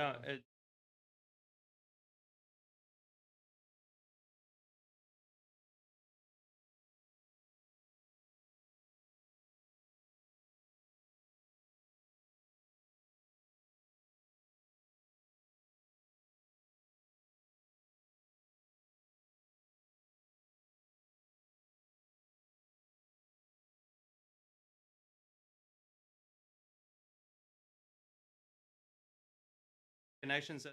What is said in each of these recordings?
No, it, connections.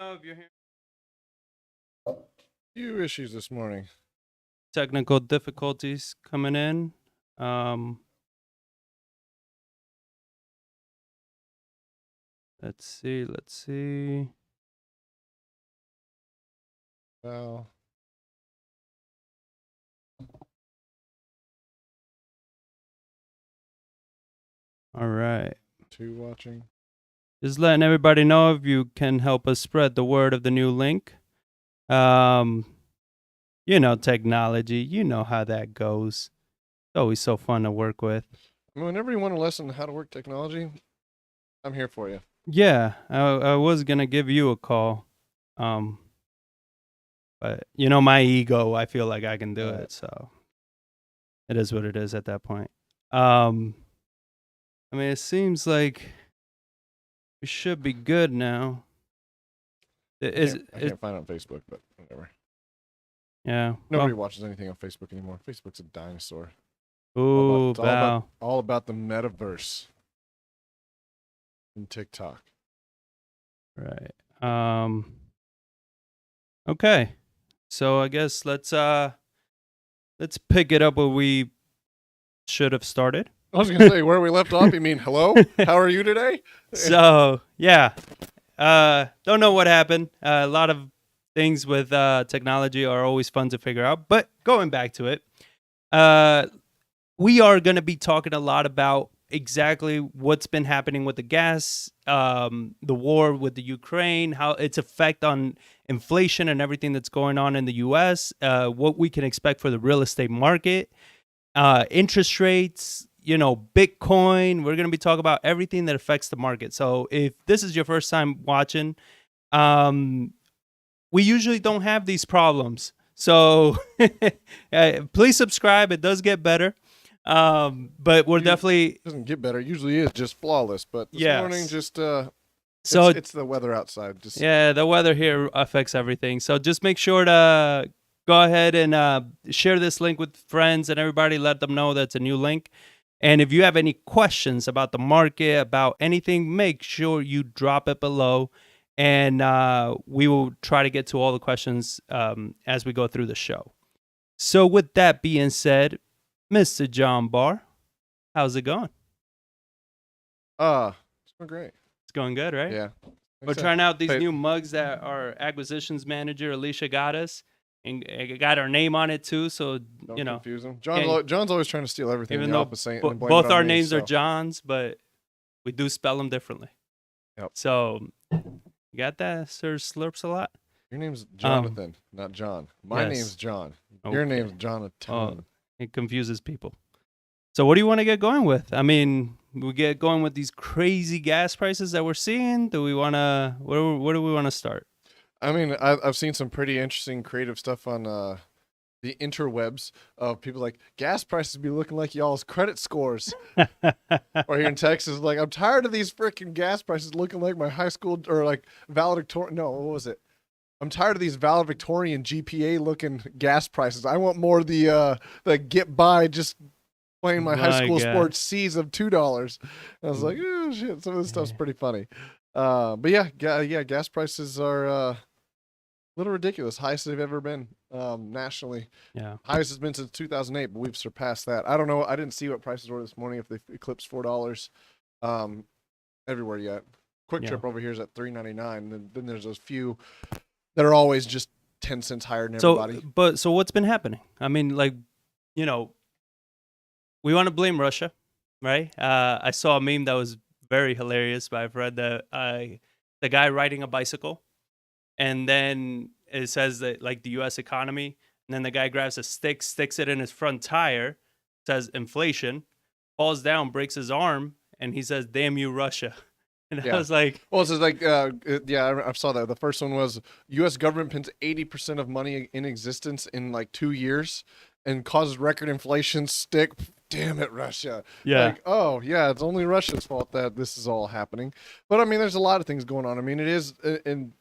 Oh, if you're hearing Few issues this morning. technical difficulties coming in. Let's see. Well, All right. two watching. Just letting everybody know if you can help us spread the word of the new link. Technology, you know how that goes. It's always so fun to work with. Whenever you want to listen how to work technology, I'm here for you. Yeah, I was gonna give you a call. But my ego, I feel like I can do it, so it is what it is at that point. It seems like we should be good now. I can't find it on Facebook, but whatever. Yeah. Nobody watches anything on Facebook anymore. Facebook's a dinosaur. Ooh, all about the metaverse and TikTok. Right. Okay. So I guess let's pick it up where we should have started. I was gonna say where we left off. You mean hello? How are you today? So yeah, don't know what happened. A lot of things with technology are always fun to figure out. But going back to it, we are going to be talking a lot about exactly what's been happening with the gas, the war with the Ukraine, how its effect on inflation and everything that's going on in the U.S., what we can expect for the real estate market, interest rates, Bitcoin. We're going to be talking about everything that affects the market. So if this is your first time watching, we usually don't have these problems. So please subscribe. It does get better. But we're definitely... It doesn't get better. It usually is just flawless. But this morning, just... So it's the weather outside. The weather here affects everything. So just make sure to go ahead and share this link with friends and everybody. Let them know that's a new link. And if you have any questions about the market, about anything, make sure you drop it below. And we will try to get to all the questions as we go through the show. So with that being said, Mr. John Barr, how's it going? It's going great. It's going good, right? Yeah. We're trying out these new mugs that our acquisitions manager, Alicia, got us. And got our name on it, too. So, Don't confuse them. John's always trying to steal everything. Even though both our names are Johns, but we do spell them differently. Yep. So, you got that, Sir Slurps a lot? Your name's Jonathan, not John. My name's John. Okay. Your name's Jonathan. Oh, it confuses people. So what do you want to get going with? We get going with these crazy gas prices that we're seeing. Do we want to? Where do we want to start? I've seen some pretty interesting creative stuff on the interwebs of people like gas prices be looking like y'all's credit scores. Or here in Texas, like, I'm tired of these freaking gas prices looking like my high school or like valedictorian. No, what was it? I'm tired of these valedictorian GPA looking gas prices. I want more of the get by just playing my high school sports C's of $2. I was like, oh shit, some of this stuff's pretty funny. But yeah, gas prices are a little ridiculous. Highest they've ever been nationally. Yeah. Highest has been since 2008, but we've surpassed that. I don't know. I didn't see what prices were this morning, if they eclipsed $4 everywhere yet. Quick Trip over here is at $3.99. And then there's those few that are always just 10 cents higher than everybody. So what's been happening? I mean, like, you know, we want to blame Russia, right? I saw a meme that was very hilarious, but I've read that the guy riding a bicycle, and then it says that, like, the U.S. economy, and then the guy grabs a stick, sticks it in his front tire, says inflation, falls down, breaks his arm, and he says, "Damn you, Russia." And I was like, well, it's like, I saw that. The first one was U.S. government pins 80% of money in existence in like 2 years and causes record inflation. Stick. Damn it, Russia. Yeah. Like, oh, yeah, it's only Russia's fault that this is all happening. But I mean, there's a lot of things going on. I mean, it is, and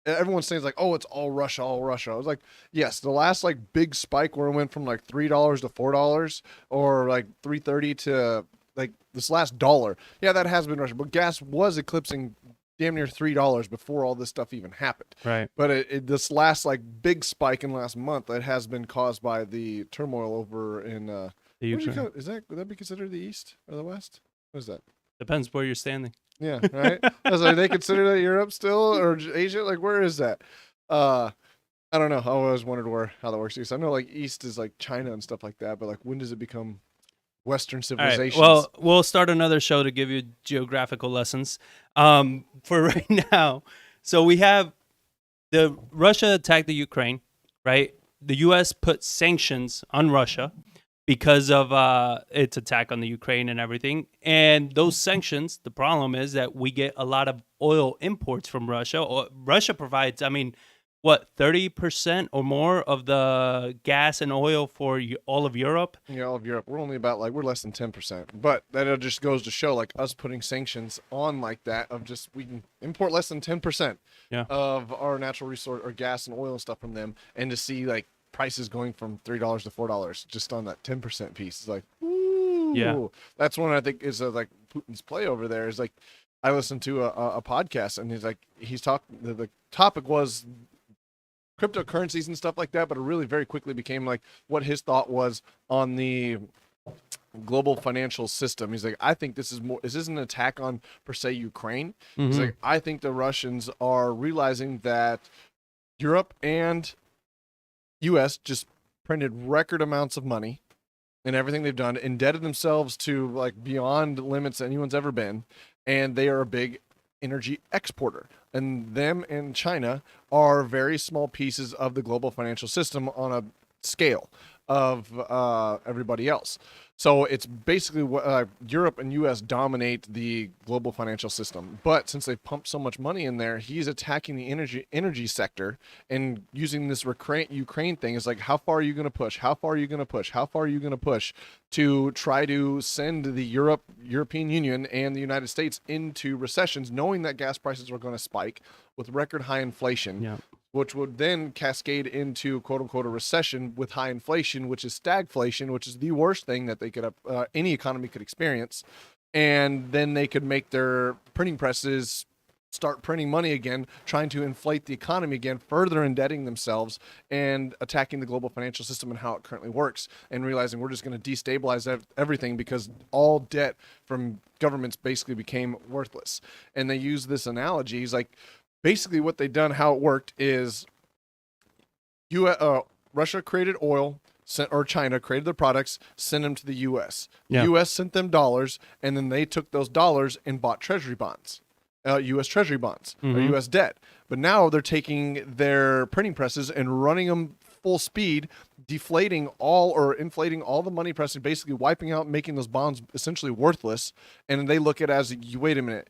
everyone's saying, like, oh, it's all Russia, all Russia. I was like, yes, the last like big spike where it went from like $3 to $4 or like $3.30 to like this last dollar. Yeah, that has been Russia. But gas was eclipsing damn near $3 before all this stuff even happened. Right. But this last like big spike in last month, it has been caused by the turmoil over in the Ukraine. Would that be considered the East or the West? What is that? Depends where you're standing. Yeah, right. I was like, they consider that Europe still or Asia? Like, where is that? I don't know. I always wondered how that works. Because I know like East is like China and stuff like that, but like when does it become Western civilizations? Right. Well, we'll start another show to give you geographical lessons. For right now, so we have Russia attacked the Ukraine, right? The U.S. put sanctions on Russia because of its attack on the Ukraine and everything. And those sanctions, the problem is that we get a lot of oil imports from Russia. Russia provides, 30% or more of the gas and oil for all of Europe? Yeah, all of Europe. We're only about we're less than 10%. But that just goes to show, like, us putting sanctions on like that of just, we can import less than 10% of our natural resource or gas and oil and stuff from them. And to see, like, prices going from $3 to $4 just on that 10% piece is like, ooh. Yeah. That's one I think is like Putin's play over there is like, I listened to a podcast and he's talking, the topic was cryptocurrencies and stuff like that, but it really very quickly became like what his thought was on the global financial system. He's like, I think this isn't an attack on per se Ukraine. Mm-hmm. He's like, I think the Russians are realizing that Europe and US just printed record amounts of money and everything they've done, indebted themselves to like beyond limits anyone's ever been, and they are a big energy exporter. And them and China are very small pieces of the global financial system on a scale of everybody else. So it's basically Europe and U.S. dominate the global financial system. But since they pumped so much money in there, he's attacking the energy sector and using this Ukraine thing. Is like, how far are you going to push? How far are you going to push? How far are you going to push to try to send the European Union and the United States into recessions, knowing that gas prices are going to spike with record high inflation? Yeah. Which would then cascade into quote unquote a recession with high inflation, which is stagflation, which is the worst thing that they could any economy could experience. And then they could make their printing presses start printing money again, trying to inflate the economy again, further indebting themselves and attacking the global financial system and how it currently works, and realizing we're just going to destabilize everything because all debt from governments basically became worthless. And they use this analogy. He's like, basically what they've done, how it worked is Russia created oil, or China created the products, sent them to the U.S. The U.S. sent them dollars, and then they took those dollars and bought treasury bonds, U.S. treasury bonds, or U.S. debt. But now they're taking their printing presses and running them full speed, inflating all the money presses, basically wiping out, making those bonds essentially worthless. And they look at it as, wait a minute,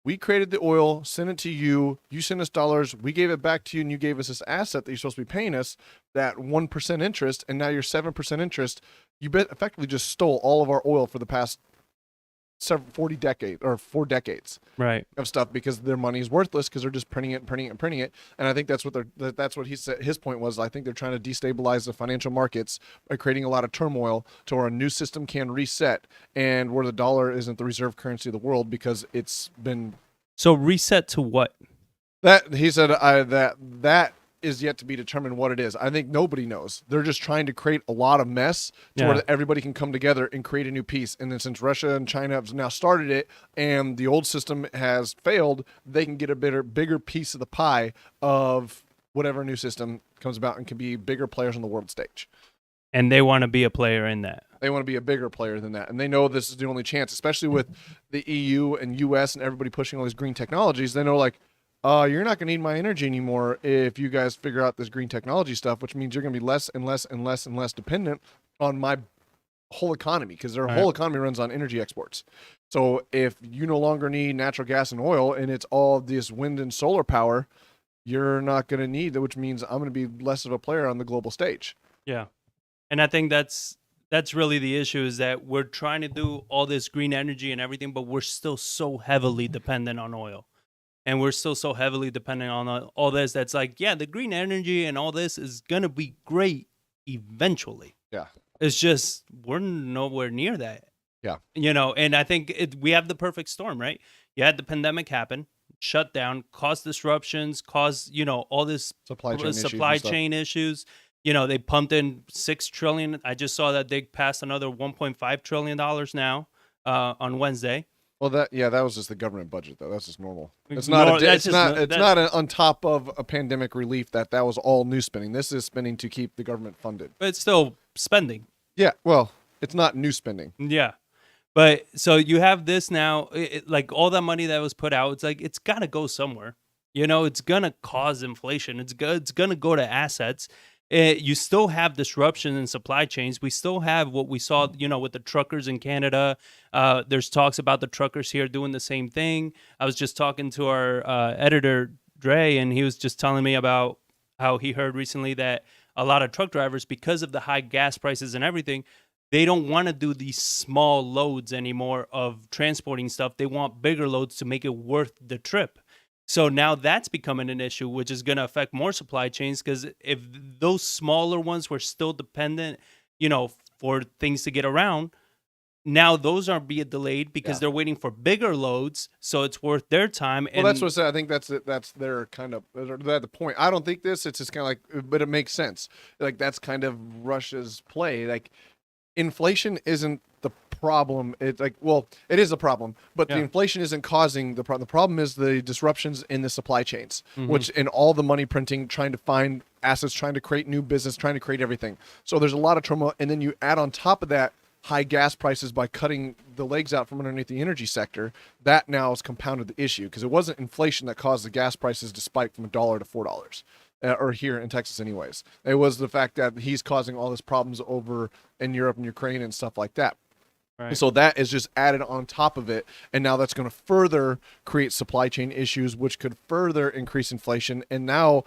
we created the oil, sent it to you, you sent us dollars, we gave it back to you, and you gave us this asset that you're supposed to be paying us, that 1% interest, and now you're 7% interest. You effectively just stole all of our oil for the past 4 decades Right. of stuff, because their money is worthless because they're just printing it and printing it and printing it. And I think that's what he said. His point was, I think they're trying to destabilize the financial markets by creating a lot of turmoil to where a new system can reset, and where the dollar isn't the reserve currency of the world because it's been. So reset to what? That he said that is yet to be determined what it is. I think nobody knows. They're just trying to create a lot of mess to where everybody can come together and create a new peace. And then since Russia and China have now started it and the old system has failed, they can get a bigger piece of the pie of whatever new system comes about and can be bigger players on the world stage. And they want to be a player in that. They want to be a bigger player than that. And they know this is the only chance, especially with the EU and US and everybody pushing all these green technologies. They know, like, you're not going to need my energy anymore if you guys figure out this green technology stuff, which means you're going to be less and less and less and less dependent on my whole economy, because their whole economy runs on energy exports. So if you no longer need natural gas and oil and it's all this wind and solar power, you're not going to need that, which means I'm going to be less of a player on the global stage. Yeah. And I think that's really the issue, is that we're trying to do all this green energy and everything, but we're still so heavily dependent on oil. And we're still so heavily dependent on all this. That's like, yeah, the green energy and all this is going to be great eventually. Yeah. It's just we're nowhere near that. Yeah. You know, and I think we have the perfect storm, right? You had the pandemic happen, shut down, caused disruptions, caused, all this supply chain issues. You know, they pumped in $6 trillion. I just saw that they passed another $1.5 trillion now on Wednesday. Well, that was just the government budget, though. That's just normal. It's not. It's not on top of a pandemic relief. That was all new spending. This is spending to keep the government funded. But it's still spending. Yeah. Well, it's not new spending. Yeah. But so you have this now, like all that money that was put out. It's like it's got to go somewhere. It's gonna cause inflation. It's gonna go to assets. You still have disruption in supply chains. We still have what we saw, with the truckers in Canada. There's talks about the truckers here doing the same thing. I was just talking to our editor, Dre, and he was just telling me about how he heard recently that a lot of truck drivers, because of the high gas prices and everything, they don't want to do these small loads anymore of transporting stuff. They want bigger loads to make it worth the trip. So now that's becoming an issue, which is going to affect more supply chains, because if those smaller ones were still dependent, for things to get around, now those are being delayed because they're waiting for bigger loads, so it's worth their time. Well, that's what I said. I think that's their kind of the point. I don't think this. It's just kind of like, but it makes sense. Like that's kind of Russia's play. Like inflation isn't the problem. It's like, well, it is a problem, but the inflation isn't causing the problem. The problem is the disruptions in the supply chains, which in all the money printing, trying to find assets, trying to create new business, trying to create everything. So there's a lot of turmoil. And then you add on top of that high gas prices by cutting the legs out from underneath the energy sector. That now has compounded the issue, because it wasn't inflation that caused the gas prices to spike from $1 to $4. Or here in Texas anyways. It was the fact that he's causing all these problems over in Europe and Ukraine and stuff like that. Right. So that is just added on top of it, and now that's going to further create supply chain issues, which could further increase inflation. And now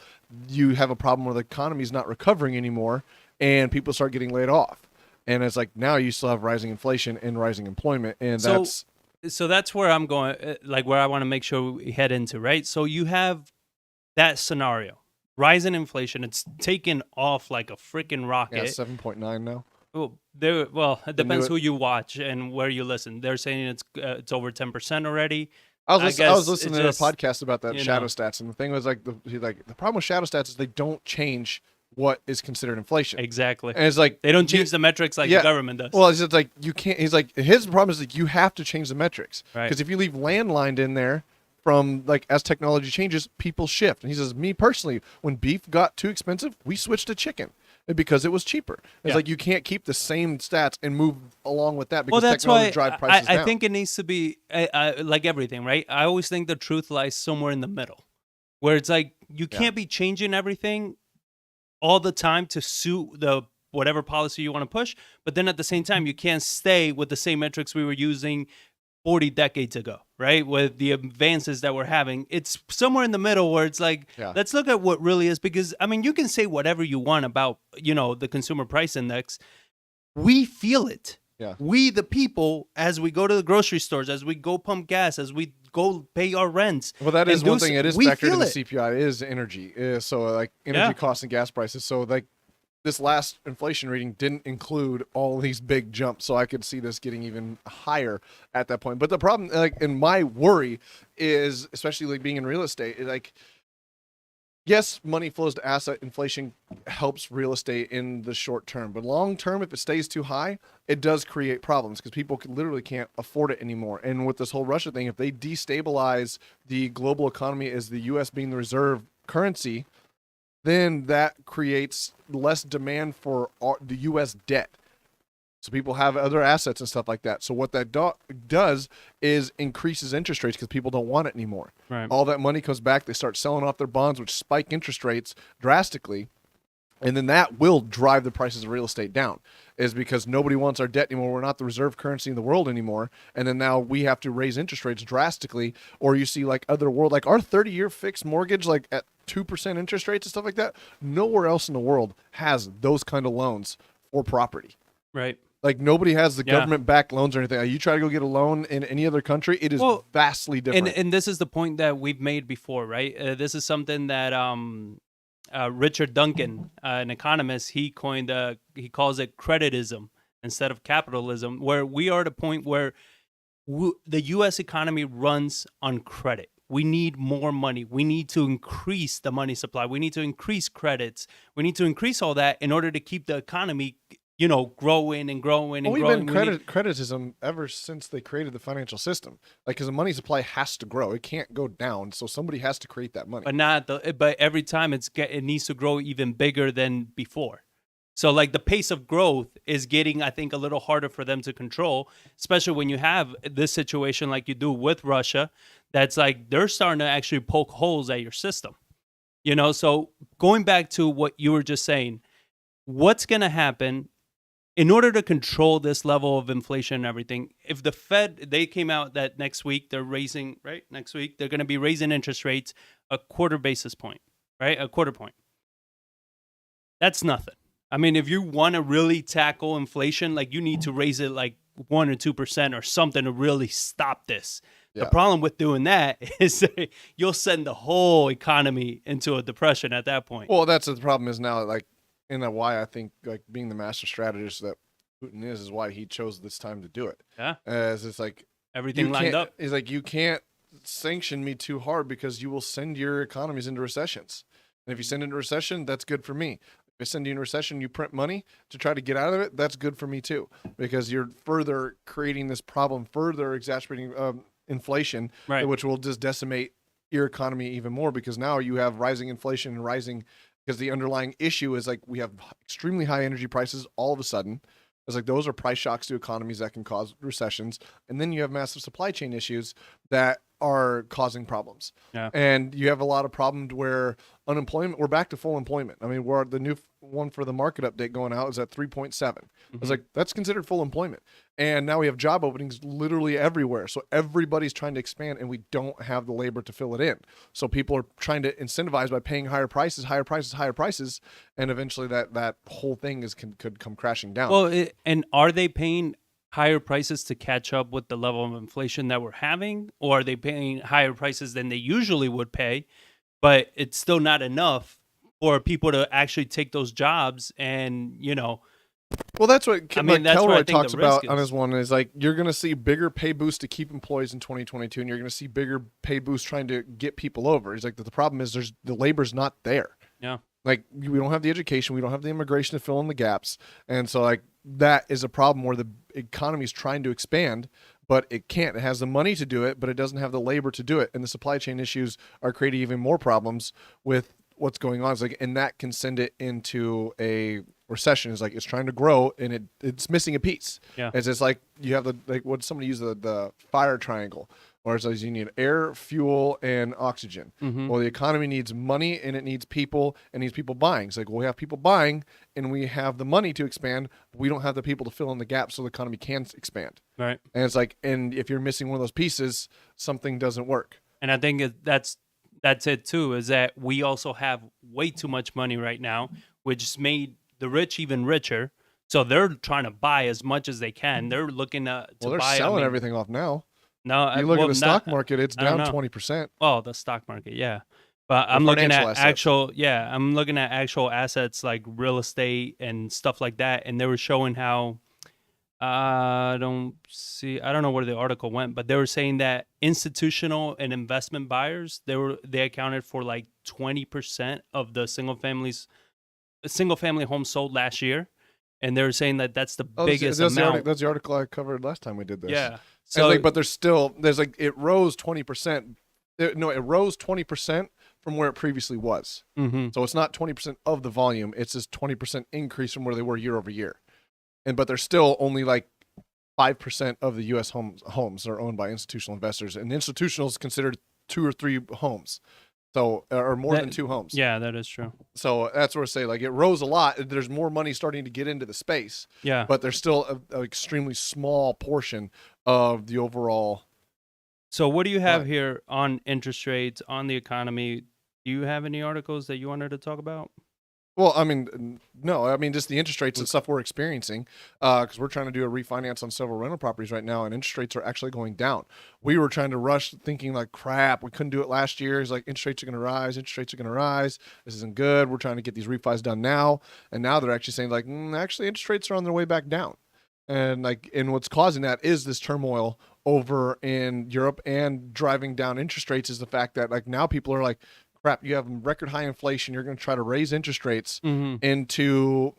you have a problem where the economy is not recovering anymore, and people start getting laid off. And it's like now you still have rising inflation and rising employment, and so that's where I'm going, like where I want to make sure we head into, right? So you have that scenario, rise in inflation. It's taken off like a freaking rocket. Yeah, 7.9 now. Well, it depends who you watch and where you listen. They're saying it's over 10% already. I was listening to a podcast about that shadow stats, and the thing was like the problem with shadow stats is they don't change what is considered inflation. Exactly. And it's like they don't change the metrics like the government does. Well, it's just like you can't. He's like his problem is that you have to change the metrics, right? Because if you leave landline in there, from like as technology changes, people shift. And he says, me personally, when beef got too expensive, we switched to chicken because it was cheaper. It's like you can't keep the same stats and move along with that because technology drives prices down. I think it needs to be like everything, right? I always think the truth lies somewhere in the middle, where it's like you can't be changing everything all the time to suit the whatever policy you want to push, but then at the same time you can't stay with the same metrics we were using 40 decades ago, right? With the advances that we're having, it's somewhere in the middle where it's like, Yeah. let's look at what really is, because I mean, you can say whatever you want about, the consumer price index. We feel it. Yeah. We, the people, as we go to the grocery stores, as we go pump gas, as we go pay our rents. Well, that is and one do thing. It is we factored in feel the it. CPI is energy. So like energy Yeah. costs and gas prices. So like this last inflation reading didn't include all these big jumps. So I could see this getting even higher at that point. But the problem, like, and my worry is, especially like being in real estate, is like, yes, money flows to asset. Inflation helps real estate in the short term, but long term, if it stays too high, it does create problems because people literally can't afford it anymore. And with this whole Russia thing, if they destabilize the global economy as the U.S. being the reserve currency, then that creates less demand for the U.S. debt. So people have other assets and stuff like that. So what that does is increases interest rates because people don't want it anymore. Right. All that money comes back. They start selling off their bonds, which spike interest rates drastically. And then that will drive the prices of real estate down, is because nobody wants our debt anymore. We're not the reserve currency in the world anymore. And then now we have to raise interest rates drastically. Or you see like other world, like our 30-year fixed mortgage, like at 2% interest rates and stuff like that. Nowhere else in the world has those kind of loans for property. Right. Like nobody has the government-backed loans or anything. Like, you try to go get a loan in any other country, it is vastly different. And this is the point that we've made before, right? This is something that Richard Duncan, an economist, he coined. He calls it creditism instead of capitalism, where we are at a point where the U.S. economy runs on credit. We need more money. We need to increase the money supply. We need to increase credits. We need to increase all that in order to keep the economy, growing and growing and we've growing. been creditism ever since they created the financial system. Like, because the money supply has to grow. It can't go down. So somebody has to create that money. But every time it needs to grow even bigger than before. So like the pace of growth is getting, I think, a little harder for them to control, especially when you have this situation like you do with Russia. That's like they're starting to actually poke holes at your system. So going back to what you were just saying, what's going to happen in order to control this level of inflation and everything? If the Fed, they came out that next week, they're raising, right? Next week, they're going to be raising interest rates a quarter basis point, right? A quarter point. That's nothing. I mean, if you want to really tackle inflation, like you need to raise it like 1 or 2% or something to really stop this. Yeah. The problem with doing that is you'll send the whole economy into a depression at that point. Well, that's the problem is now, like, and why I think like being the master strategist that Putin is why he chose this time to do it. Yeah. As it's like everything lined up. He's like, you can't sanction me too hard because you will send your economies into recessions. And if you send into recession, that's good for me. If I send you in recession, you print money to try to get out of it, that's good for me too. Because you're further creating this problem, further exacerbating inflation, right, which will just decimate your economy even more, because now you have rising inflation and rising, because the underlying issue is like we have extremely high energy prices all of a sudden. It's like those are price shocks to economies that can cause recessions. And then you have massive supply chain issues that are causing problems. Yeah. And you have a lot of problems where unemployment, we're back to full employment. I mean, the new one for the market update going out is at 3.7. I was like, that's considered full employment. And now we have job openings literally everywhere. So everybody's trying to expand and we don't have the labor to fill it in. So people are trying to incentivize by paying higher prices. And eventually that whole thing could come crashing down. Well, and are they paying higher prices to catch up with the level of inflation that we're having? Or are they paying higher prices than they usually would pay, but it's still not enough for people to actually take those jobs and, Well, that's what Kelroy talks about is. on his one, is like you're going to see bigger pay boosts to keep employees in 2022, and you're going to see bigger pay boosts trying to get people over. He's like, the problem is the labor's not there. Yeah. Like, we don't have the education, we don't have the immigration to fill in the gaps. And so like that is a problem where the economy is trying to expand, but it can't. It has the money to do it, but it doesn't have the labor to do it. And the supply chain issues are creating even more problems with what's going on. It's like, and that can send it into a recession. Is like it's trying to grow and it's missing a piece. Yeah. It's just like you have what somebody use the fire triangle, or it says you need air, fuel, and oxygen. Mm-hmm. Well, the economy needs money and it needs people and needs people buying. It's like, well, we have people buying and we have the money to expand. But we don't have the people to fill in the gap so the economy can expand. Right. And it's like, and if you're missing one of those pieces, something doesn't work. And I think that's it too, is that we also have way too much money right now, which made the rich even richer. So they're trying to buy as much as they can. They're looking to Well, they're buy. selling everything off now. No, You look well, at the stock market; it's I don't down know. 20%. Oh, the stock market, yeah. But I'm looking financial at assets. I'm looking at actual assets like real estate and stuff like that. And they were showing how, I don't know where the article went, but they were saying that institutional and investment buyers, they accounted for like 20% of the single family homes sold last year. And they were saying that that's the biggest amount. That's the article I covered last time we did this. Yeah. So, So, but there's like it rose 20%. It rose 20% from where it previously was. mhm. So it's not 20% of the volume. It's just 20% increase from where they were year over year. But they're still only like 5% of the U.S. homes are owned by institutional investors, and institutional is considered 2 or 3 homes. So, or more than 2 homes. Yeah, that is true. So that's where I say, like, it rose a lot. There's more money starting to get into the space, Yeah. but there's still an extremely small portion of the overall. So what do you have Right. here on interest rates, on the economy? Do you have any articles that you wanted to talk about? Well, I mean, no, I mean, just the interest rates and stuff we're experiencing, because we're trying to do a refinance on several rental properties right now, and interest rates are actually going down. We were trying to rush thinking like, crap, we couldn't do it last year. It's like, interest rates are going to rise. Interest rates are going to rise. This isn't good. We're trying to get these refis done now. And now they're actually saying like, actually interest rates are on their way back down. And what's causing that is this turmoil over in Europe, and driving down interest rates is the fact that like now people are like, crap, you have record high inflation. You're going to try to raise interest rates Mm-hmm. to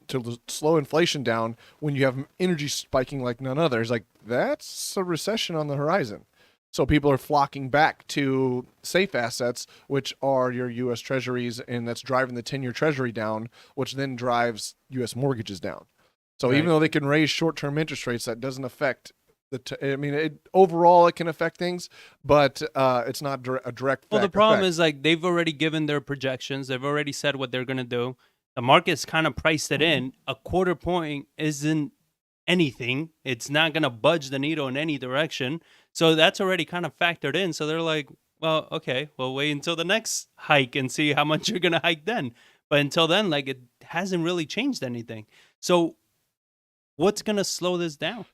slow inflation down when you have energy spiking like none others. Like, that's a recession on the horizon. So people are flocking back to safe assets, which are your U.S. treasuries, and that's driving the 10-year treasury down, which then drives U.S. mortgages down. So Right. even though they can raise short-term interest rates, that doesn't affect overall it can affect things, but it's not a direct. Well, the problem is like they've already given their projections. They've already said what they're going to do. The market's kind of priced it in. A quarter point isn't anything. It's not going to budge the needle in any direction. So that's already kind of factored in. So they're like, well, okay, we'll wait until the next hike and see how much you're going to hike then. But until then, like, it hasn't really changed anything. So what's going to slow this down?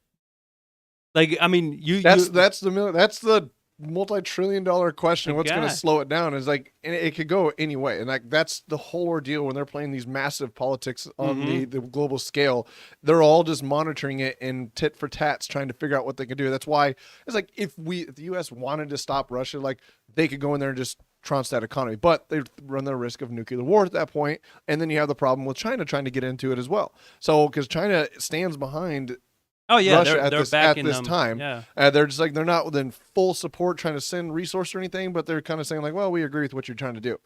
Like, I mean, that's the multi-trillion-dollar question. What's going to God. slow it down is like, and it could go any way, and like that's the whole ordeal when they're playing these massive politics on the global scale. They're all just monitoring it and tit for tats, trying to figure out what they can do. That's why it's like if the U.S. wanted to stop Russia, like they could go in there and just trounce that economy, but they run the risk of nuclear war at that point, and then you have the problem with China trying to get into it as well. So because China stands behind. Oh yeah, Russia they're at backing this them. time. Yeah. They're just like, they're not within full support trying to send resource or anything, but they're kind of saying like, well, we agree with what you're trying to do.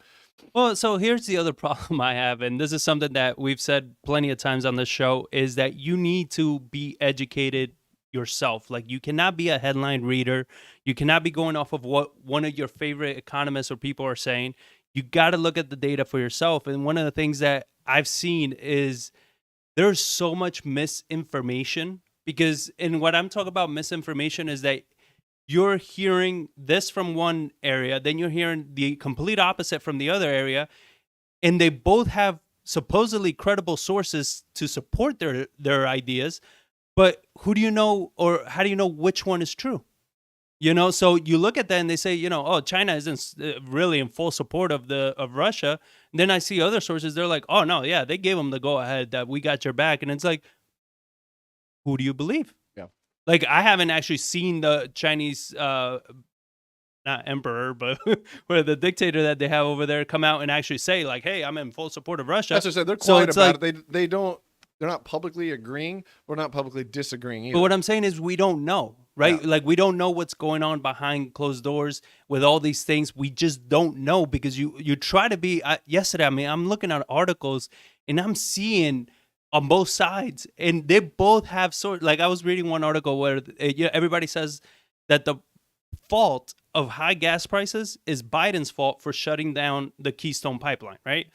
Well, so here's the other problem I have, and this is something that we've said plenty of times on this show, is that you need to be educated yourself. Like, you cannot be a headline reader. You cannot be going off of what one of your favorite economists or people are saying. You got to look at the data for yourself. And one of the things that I've seen is there's so much misinformation. Because, and what I'm talking about misinformation is that you're hearing this from one area, then you're hearing the complete opposite from the other area, and they both have supposedly credible sources to support their ideas, but who do you know, or how do you know which one is true? You know, so you look at that and they say, you know, oh, China isn't really in full support of Russia. And then I see other sources, they're like, oh no, yeah, they gave them the go ahead that we got your back, and it's like, who do you believe? Yeah. Like, I haven't actually seen the Chinese, not emperor, but where the dictator that they have over there come out and actually say like, hey, I'm in full support of Russia. That's what I said. They're So quiet it's about like- it. They're not publicly agreeing. We're not publicly disagreeing either. But what I'm saying is we don't know, right? Yeah. Like, we don't know what's going on behind closed doors with all these things. We just don't know, because you try to be, yesterday, I mean, I'm looking at articles and I'm seeing on both sides, and they both have like, I was reading one article where everybody says that the fault of high gas prices is Biden's fault for shutting down the Keystone pipeline, right?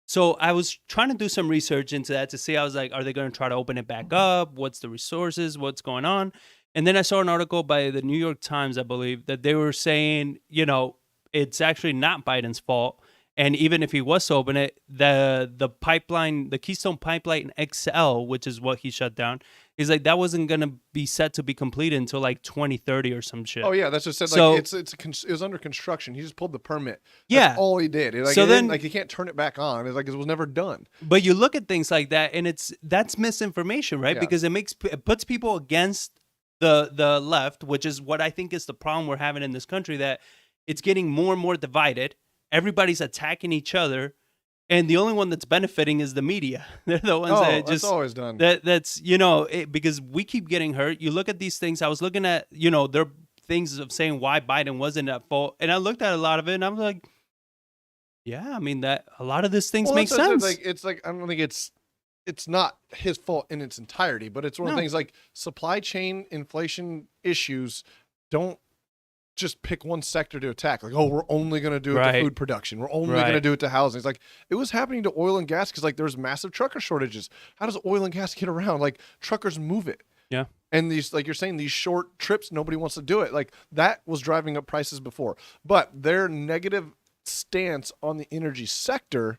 So I was trying to do some research into that to see. I was like, are they going to try to open it back up? What's the resources? What's going on? And then I saw an article by the New York Times, I believe, that they were saying, it's actually not Biden's fault. And even if he was to open it, the pipeline, the Keystone Pipeline XL, which is what he shut down, is like that wasn't going to be set to be completed until like 2030 or some shit. Oh yeah, that's just said. So- Like it was under construction. He just pulled the permit. Yeah. That's all he did. Like, So then- like you can't turn it back on. It's like it was never done. But you look at things like that, and that's misinformation, right? Yeah. Because it puts people against the left, which is what I think is the problem we're having in this country. That it's getting more and more divided. Everybody's attacking each other, and the only one that's benefiting is the media. They're the ones that that's just always done. that's because we keep getting hurt. You look at these things. I was looking at their things of saying why Biden wasn't at fault, and I looked at a lot of it, and I'm like, yeah, I mean that a lot of these things make that's what I sense. said, it's like I don't think it's not his fault in its entirety, but it's one of the No. things like supply chain inflation issues don't just pick one sector to attack. Like, oh, we're only going to do it to Right. food production. We're only going to Right. do it to housing. It's like it was happening to oil and gas because like there's massive trucker shortages. How does oil and gas get around? Like truckers move it. Yeah. And these, like you're saying, these short trips, nobody wants to do it. Like that was driving up prices before. But their negative stance on the energy sector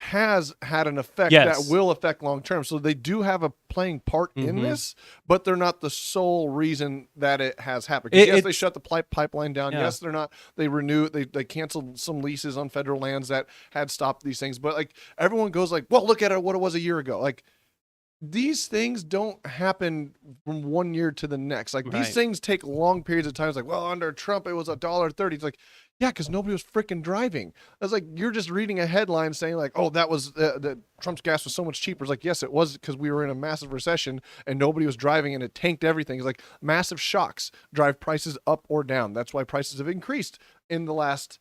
has had an effect Yes. that will affect long term. So they do have a playing part in Mhm. this, but they're not the sole reason that it has happened. 'Cause yes, they it's- shut the pipeline down. Yeah. Yes, they're not. They renewed. They canceled some leases on federal lands that had stopped these things. But like everyone goes like, well, look at it, what it was a year ago. Like these things don't happen from one year to the next. Like Right. these things take long periods of time. It's like, well, under Trump, it was $1.30. It's like, yeah, because nobody was freaking driving. It's like you're just reading a headline saying like, oh, that was the Trump's gas was so much cheaper. It's like, yes, it was because we were in a massive recession and nobody was driving and it tanked everything. It's like massive shocks drive prices up or down. That's why prices have increased in the last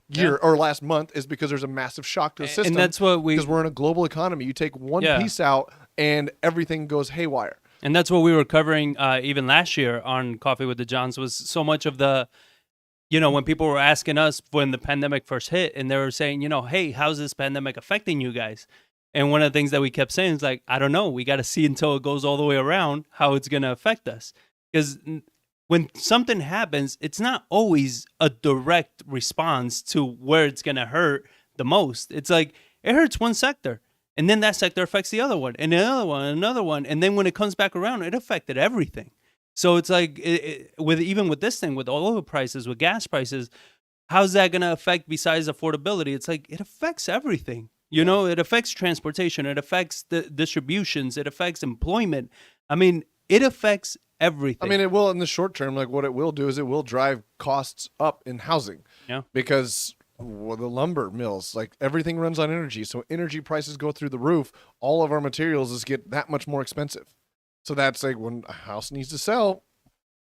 year or last month is because there's a massive shock to the system. And that's what because we're in a global economy. You take one Yeah. piece out and everything goes haywire. And that's what we were covering even last year on Coffee with the Johns was so much of the, when people were asking us when the pandemic first hit and they were saying, hey, how's this pandemic affecting you guys? And one of the things that we kept saying is like, I don't know. We got to see until it goes all the way around how it's going to affect us. Because when something happens, it's not always a direct response to where it's going to hurt the most. It's like it hurts one sector. And then that sector affects the other one, and the other one, and another one, and then when it comes back around, it affected everything. So it's like with this thing, with oil prices, with gas prices, how's that going to affect besides affordability? It's like it affects everything. It affects transportation, it affects the distributions, it affects employment. I mean, it affects everything. I mean, it will in the short term. Like what it will do is it will drive costs up in housing. Yeah. Because the lumber mills, like everything runs on energy. So energy prices go through the roof. All of our materials get that much more expensive. So that's like when a house needs to sell,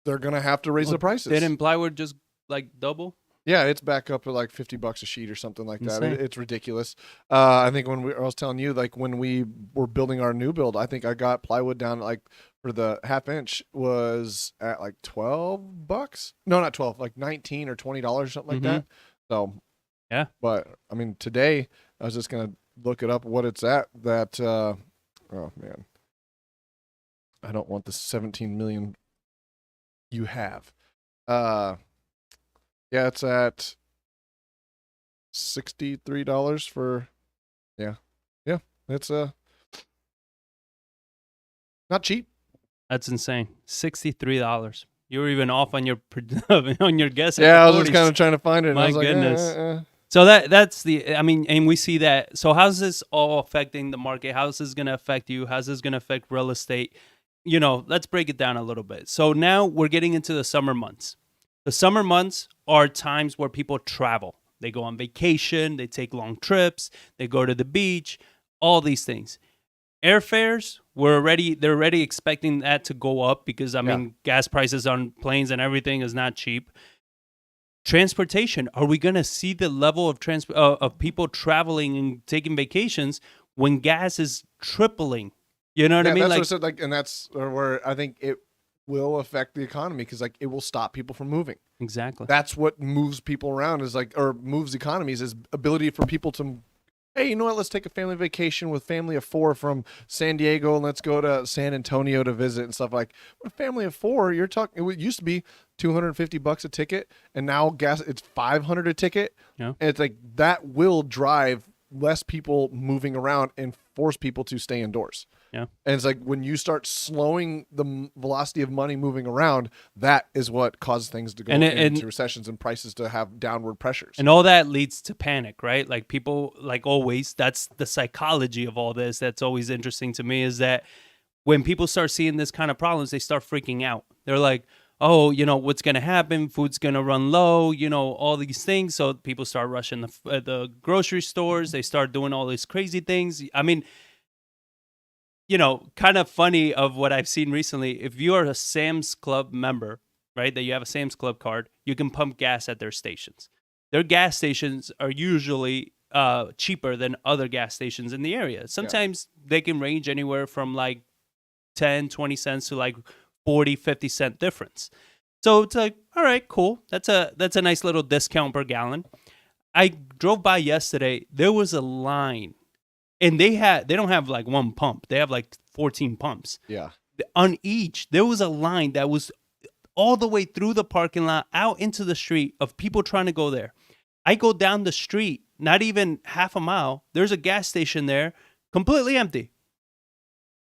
they're going to have to raise the prices. Didn't plywood just like double? Yeah, it's back up at like $50 a sheet or something like that. Insane. It's ridiculous. I think I was telling you, like when we were building our new build, I think I got plywood down like for the half inch was at like $12. No, not 12, like 19 or $20 or something like that. So yeah. But I mean, today I was just gonna look it up what it's at. That oh man, I don't want the 17 million you have. Yeah, it's at $63 for. Yeah. It's not cheap. That's insane. $63. You were even off on your on your guess. at Yeah, I the was just 40s. kind of trying to find it. And My I was like, goodness. So that's and we see that. So how's this all affecting the market? How's this going to affect you? How's this going to affect real estate? Let's break it down a little bit. So now we're getting into the summer months. The summer months are times where people travel. They go on vacation, they take long trips, they go to the beach, all these things. Airfares, they're already expecting that to go up because I mean gas prices on planes and everything is not cheap. Transportation, are we going to see the level of people traveling and taking vacations when gas is tripling? You know what I mean? That's what I said, and that's where I think it will affect the economy because like it will stop people from moving. Exactly. That's what moves people around is like, or moves economies is ability for people to, hey, you know what? Let's take a family vacation with family of 4 from San Diego and let's go to San Antonio to visit and stuff like. With a family of 4, you're talking. It used to be $250 a ticket, and now it's $500 a ticket. Yeah. And it's like that will drive less people moving around and force people to stay indoors. Yeah. And it's like when you start slowing the velocity of money moving around, that is what causes things to go into recessions and prices to have downward pressures. And all that leads to panic, right? Like people, like always, that's the psychology of all this. That's always interesting to me is that when people start seeing this kind of problems, they start freaking out. They're like, oh, you know, what's going to happen? Food's going to run low, you know, all these things. So people start rushing the grocery stores. They start doing all these crazy things. I mean, you know, kind of funny of what I've seen recently. If you are a Sam's Club member, right, that you have a Sam's Club card, you can pump gas at their stations. Their gas stations are usually cheaper than other gas stations in the area. Sometimes they can range anywhere from like 10, 20 cents to like 40, 50 cent difference. So it's like, all right, cool. That's a nice little discount per gallon. I drove by yesterday. There was a line. And they don't have like one pump. They have like 14 pumps. Yeah. On each, there was a line that was all the way through the parking lot out into the street of people trying to go there. I go down the street, not even half a mile. There's a gas station there, completely empty.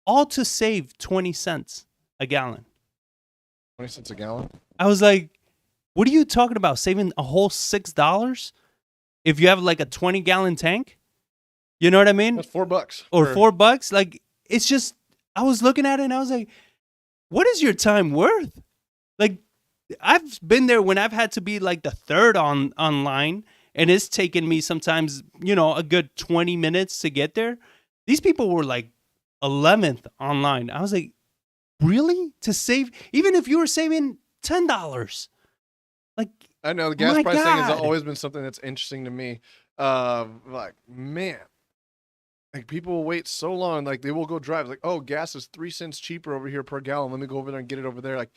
All to save 20 cents a gallon. 20 cents a gallon? I was like, what are you talking about? Saving a whole $6 if you have like a 20-gallon tank? You know what I mean? That's $4. Or $4. Like, it's just, I was looking at it and I was like, what is your time worth? Like, I've been there when I've had to be like the third online, and it's taken me sometimes, you know, a good 20 minutes to get there. These people were like 11th online. I was like, really? To save, even if you were saving $10? Like, I know the gas price thing has always been something that's interesting to me. Like, man. Like people will wait so long, like they will go drive. Like, oh, gas is 3 cents cheaper over here per gallon. Let me go over there and get it over there. Like,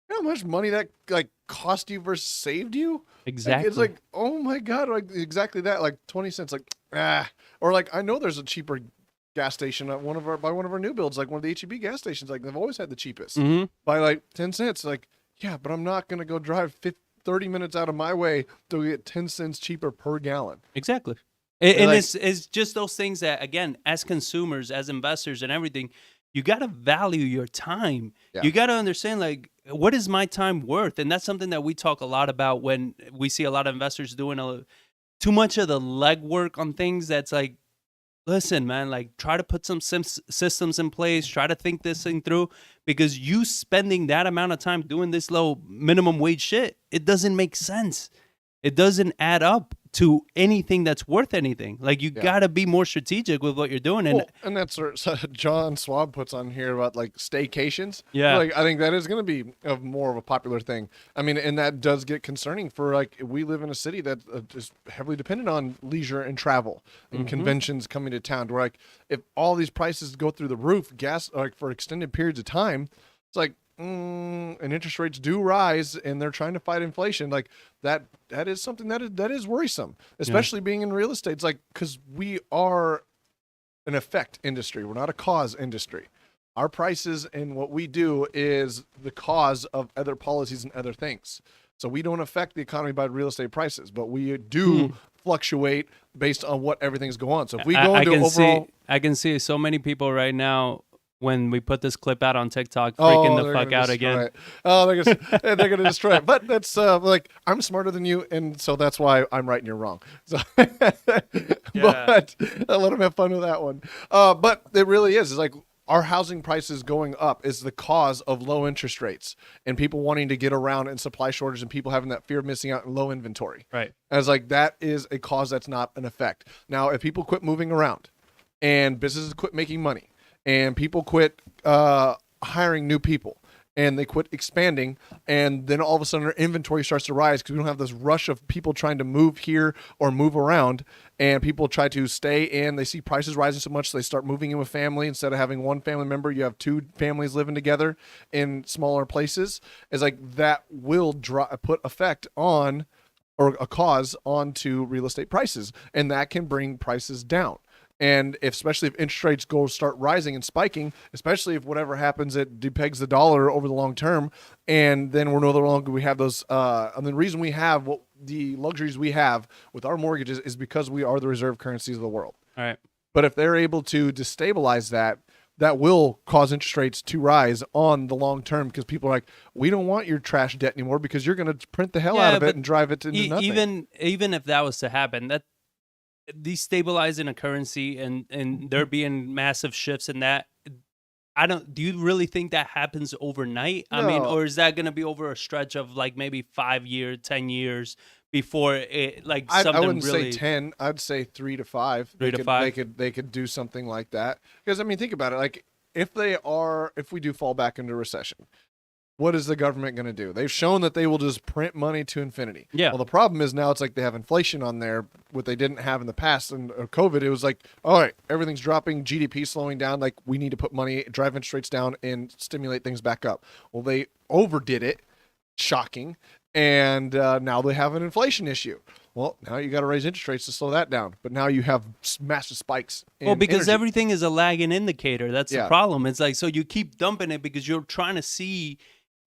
you know how much money that like cost you versus saved you? Exactly. Like, it's like, oh my god, like exactly that. Like 20 cents. Like or like I know there's a cheaper gas station at one of our new builds, like one of the HEB gas stations. Like they've always had the cheapest by like 10 cents. Like yeah, but I'm not gonna go drive 30 minutes out of my way to get 10 cents cheaper per gallon. Exactly. And like, it's just those things that, again, as consumers, as investors and everything, you got to value your time. Yeah. You got to understand, like, what is my time worth? And that's something that we talk a lot about when we see a lot of investors doing too much of the legwork on things. That's like, listen, man, like, try to put some systems in place. Try to think this thing through, because you spending that amount of time doing this low minimum wage shit, it doesn't make sense. It doesn't add up to anything that's worth anything. Like, you got to be more strategic with what you're doing. And that's what John Schwab puts on here about like staycations. Yeah. Like, I think that is going to be more of a popular thing. I mean, and that does get concerning for like, we live in a city that is heavily dependent on leisure and travel and conventions coming to town. Where like, if all these prices go through the roof, gas, like for extended periods of time, it's like, and interest rates do rise and they're trying to fight inflation. Like that is something that is worrisome, especially being in real estate. It's like, because we are an effect industry. We're not a cause industry. Our prices and what we do is the cause of other policies and other things. So we don't affect the economy by real estate prices, but we do fluctuate based on what everything's going on. So if we go into overall, I can see so many people right now, when we put this clip out on TikTok, freaking the fuck out again. Oh, they're gonna destroy it. But that's like, I'm smarter than you, and so that's why I'm right and you're wrong. So, but I'll let them have fun with that one. But it really is. It's like our housing prices going up is the cause of low interest rates and people wanting to get around and supply shortage and people having that fear of missing out and low inventory. Right. And it's like, that is a cause that's not an effect. Now, if people quit moving around and businesses quit making money, and people quit hiring new people, and they quit expanding, and then all of a sudden our inventory starts to rise because we don't have this rush of people trying to move here or move around, and people try to stay in. They see prices rising so much, so they start moving in with family. Instead of having one family member, you have two families living together in smaller places. It's like that will put effect on, or a cause onto real estate prices, and that can bring prices down. And especially if interest rates start rising and spiking, especially if whatever happens, it depegs the dollar over the long term, and then we're no longer, we have those. And the reason we have the luxuries we have with our mortgages is because we are the reserve currencies of the world. All right. But if they're able to destabilize that, that will cause interest rates to rise on the long term, because people are like, we don't want your trash debt anymore because you're going to print the hell out of it and drive it into nothing. Even if that was to happen, that destabilizing a currency and there being massive shifts in that, do you really think that happens overnight? No. I mean, or is that going to be over a stretch of like maybe 5 years, 10 years before it, like, something I wouldn't really... say 10. I'd say 3 to 5. 3 to 5. They could do something like that. Because I mean, think about it. Like, if we do fall back into recession, what is the government going to do? They've shown that they will just print money to infinity. Yeah. Well, the problem is now it's like they have inflation on there, what they didn't have in the past. And COVID, it was like, all right, everything's dropping, GDP slowing down. Like, we need to put money, drive interest rates down, and stimulate things back up. Well, they overdid it. Shocking. And now they have an inflation issue. Well, now you got to raise interest rates to slow that down. But now you have massive spikes. Well, because energy. everything is a lagging indicator. That's Yeah. the problem. It's like, so you keep dumping it because you're trying to see,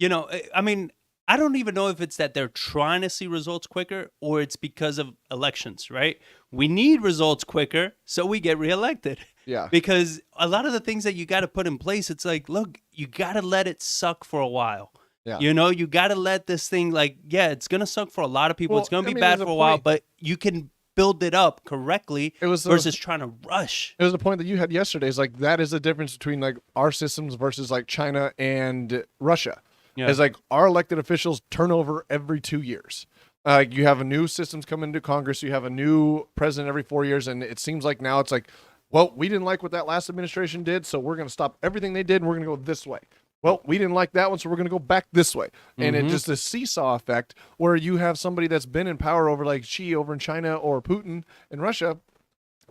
I mean, I don't even know if it's that they're trying to see results quicker or it's because of elections, right? We need results quicker so we get reelected. Yeah. Because a lot of the things that you got to put in place, it's like, look, you got to let it suck for a while. Yeah. You got to let this thing, like, yeah, it's going to suck for a lot of people. Well, it's going to be I mean, bad there's for a a while, point. but you can build it up correctly versus trying to rush. It was the point that you had yesterday. Is like, that is the difference between like our systems versus like China and Russia. Yeah. Is like our elected officials turn over every 2 years. You have a new systems come into Congress. You have a new president every 4 years. And it seems like now it's like, well, we didn't like what that last administration did, so we're going to stop everything they did and we're going to go this way. Well, we didn't like that one, so we're going to go back this way. And it just a seesaw effect where you have somebody that's been in power over like Xi over in China or Putin in Russia.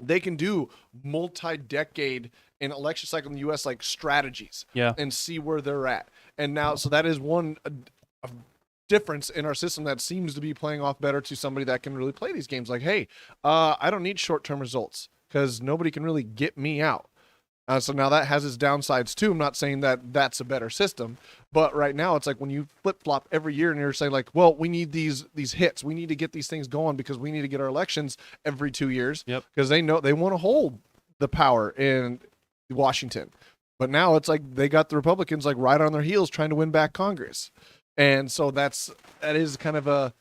They can do multi-decade in election cycle in the U.S. like strategies and see where they're at. And now, so that is one a difference in our system that seems to be playing off better to somebody that can really play these games. Like, hey, I don't need short-term results because nobody can really get me out. So now that has its downsides too. I'm not saying that that's a better system, but right now it's like when you flip-flop every year and you're saying like, well, we need these hits. We need to get these things going because we need to get our elections every 2 years because they know they want to hold the power in Washington. But now it's like they got the Republicans like right on their heels trying to win back Congress. And so that is kind of a...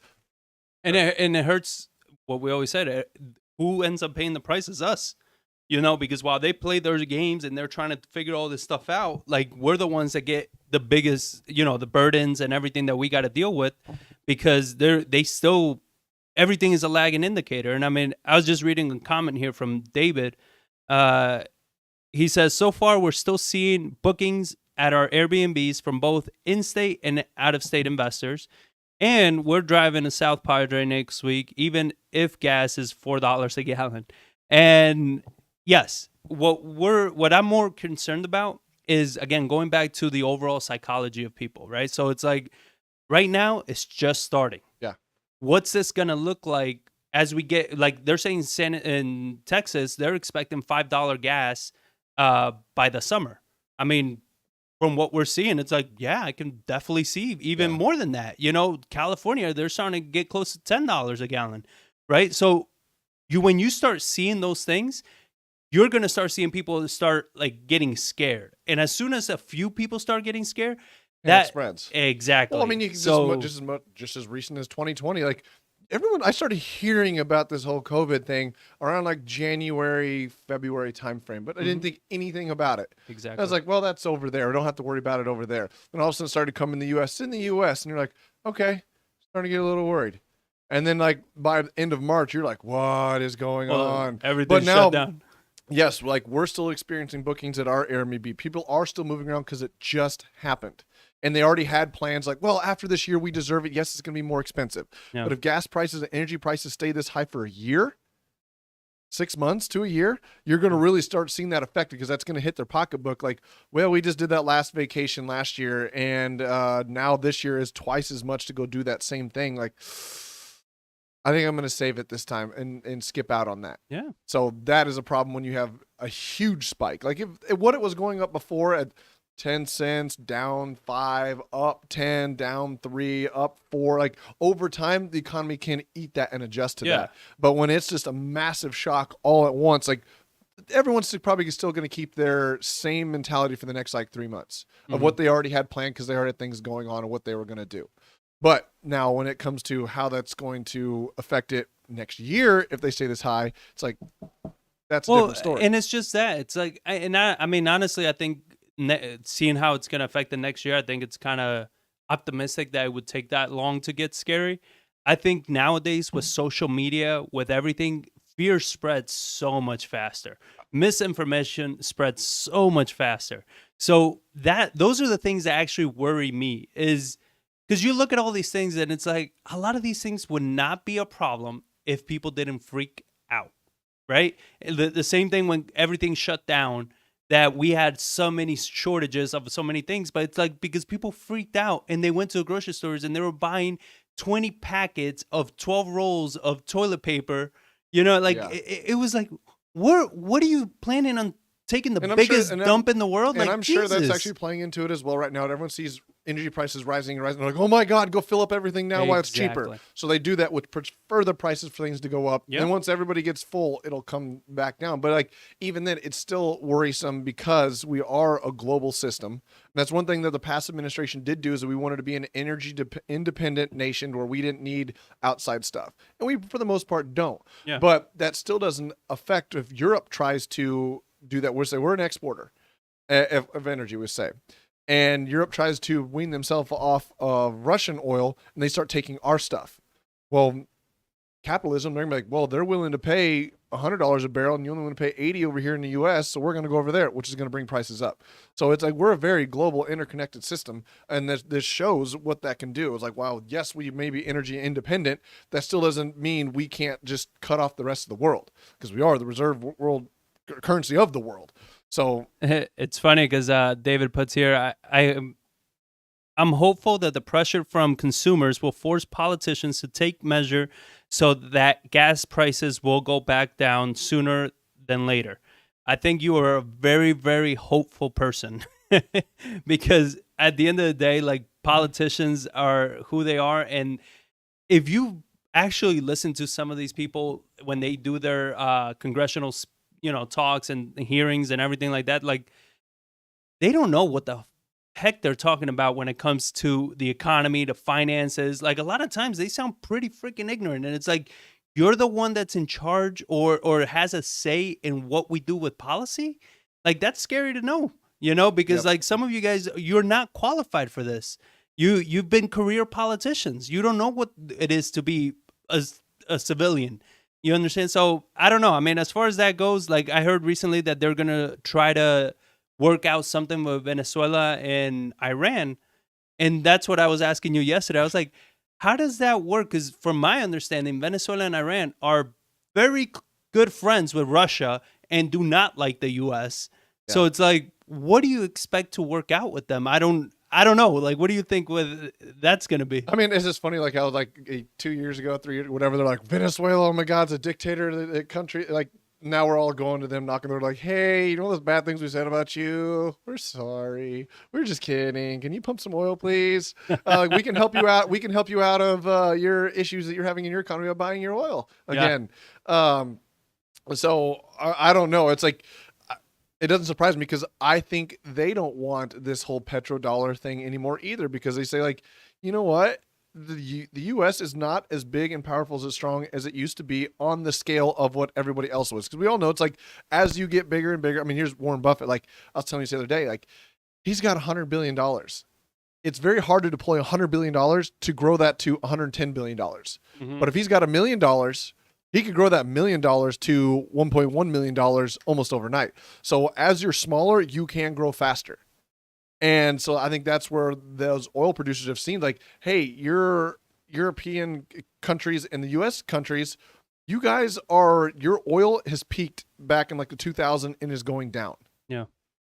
And it hurts what we always said. Who ends up paying the price is us. Because while they play their games and they're trying to figure all this stuff out, like, we're the ones that get the biggest, the burdens and everything that we got to deal with because everything is a lagging indicator. And I mean, I was just reading a comment here from David. He says, so far, we're still seeing bookings at our Airbnbs from both in-state and out-of-state investors. And we're driving to South Padre next week, even if gas is $4 a gallon. And yes, what I'm more concerned about is, again, going back to the overall psychology of people, right? So it's like right now it's just starting. Yeah. What's this going to look like as we get, like they're saying in Texas, they're expecting $5 gas by the summer. I mean, from what we're seeing, it's like, yeah, I can definitely see even more than that. California, they're starting to get close to $10 a gallon, right? So when you start seeing those things, you're going to start seeing people start like getting scared. And as soon as a few people start getting scared, that spreads. Exactly. Well, I mean, you can just as recent as 2020, like I started hearing about this whole COVID thing around like January, February timeframe, but I didn't think anything about it. Exactly. I was like, well, that's over there. We don't have to worry about it over there. Then all of a sudden it started coming to the U.S. in the U.S. And you're like, okay, starting to get a little worried. And then like by the end of March, you're like, what is going on? Everything's shut down. Yes, like we're still experiencing bookings at our Airbnb. People are still moving around because it just happened. and they already had plans like, well, after this year, we deserve it. Yes, it's going to be more expensive. Yeah. But if gas prices and energy prices stay this high for a year, 6 months to a year, you're going to really start seeing that effect, because that's going to hit their pocketbook. Like, well, we just did that last vacation last year, and now this year is twice as much to go do that same thing. Like, I think I'm going to save it this time and skip out on that. Yeah. So that is a problem when you have a huge spike. Like, if what it was going up before at 10 cents, down 5, up 10, down 3, up 4. Like, over time, the economy can eat that and adjust to that. But when it's just a massive shock all at once, like, everyone's probably still going to keep their same mentality for the next, like, 3 months of what they already had planned, because they already had things going on and what they were going to do. But now when it comes to how that's going to affect it next year, if they stay this high, it's like, that's a different story. And it's just that. It's like, I mean, honestly, I think seeing how it's going to affect the next year, I think it's kind of optimistic that it would take that long to get scary. I think nowadays with social media, with everything, fear spreads so much faster. Misinformation spreads so much faster. So those are the things that actually worry me, is because you look at all these things and it's like a lot of these things would not be a problem if people didn't freak out, right? The same thing when everything shut down, that we had so many shortages of so many things, but it's like because people freaked out and they went to the grocery stores and they were buying 20 packets of 12 rolls of toilet paper, like it was like, what are you planning on taking the biggest dump in the world? And like, I'm sure that's actually playing into it as well right now. Everyone sees energy prices rising and rising. They're like, oh my God, go fill up everything now while it's cheaper. So they do that, which further prices for things to go up. Yep. And once everybody gets full, it'll come back down. But like, even then, it's still worrisome because we are a global system. And that's one thing that the past administration did do, is that we wanted to be an energy independent nation where we didn't need outside stuff. And we, for the most part, don't. Yeah. But that still doesn't affect if Europe tries to do that. We're an exporter of energy, we say. And Europe tries to wean themselves off of Russian oil, and they start taking our stuff. Well, capitalism, they're going to be like, well, they're willing to pay $100 a barrel, and you only want to pay 80 over here in the U.S., so we're going to go over there, which is going to bring prices up. So it's like we're a very global, interconnected system, and this shows what that can do. It's like, wow, yes, we may be energy independent. That still doesn't mean we can't just cut off the rest of the world, because we are the reserve world currency of the world. So it's funny because David puts here, I'm hopeful that the pressure from consumers will force politicians to take measure so that gas prices will go back down sooner than later. I think you are a very, very hopeful person because at the end of the day, like, politicians are who they are. And if you actually listen to some of these people when they do their congressional talks and hearings and everything like that, like, they don't know what the heck they're talking about when it comes to the economy, the finances. Like, a lot of times they sound pretty freaking ignorant, and it's like, you're the one that's in charge or has a say in what we do with policy. Like, that's scary to know, because like, some of you guys, you're not qualified for this. You've been career politicians. You don't know what it is to be a civilian. You understand? So I don't know. I mean, as far as that goes, like, I heard recently that they're going to try to work out something with Venezuela and Iran. And that's what I was asking you yesterday. I was like, how does that work? Because from my understanding, Venezuela and Iran are very good friends with Russia and do not like the U.S. Yeah. So it's like, what do you expect to work out with them? I don't know. Like, what do you think that's going to be? I mean, it's just funny, like, how, like, 2 years ago, 3 years, whatever, they're like, Venezuela, oh my God, it's a dictator, the country. Like, now we're all going to them, knocking on the door, like, hey, you know those bad things we said about you? We're sorry. We're just kidding. Can you pump some oil, please? We can help you out. We can help you out of your issues that you're having in your economy by buying your oil again. Yeah. So I don't know. It's like, it doesn't surprise me, because I think they don't want this whole petrodollar thing anymore either, because they say, like, you know what? The U.S. is not as big and powerful, as strong as it used to be on the scale of what everybody else was. Because we all know it's like, as you get bigger and bigger, I mean, here's Warren Buffett. Like, I was telling you the other day, like, he's got $100 billion. It's very hard to deploy $100 billion to grow that to $110 billion. Mm-hmm. But if he's got $1 million, he could grow that $1 million to $1.1 million almost overnight. So as you're smaller, you can grow faster. And so I think that's where those oil producers have seen like, hey, your European countries and the US countries, you guys are, your oil has peaked back in like the 2000 and is going down. Yeah.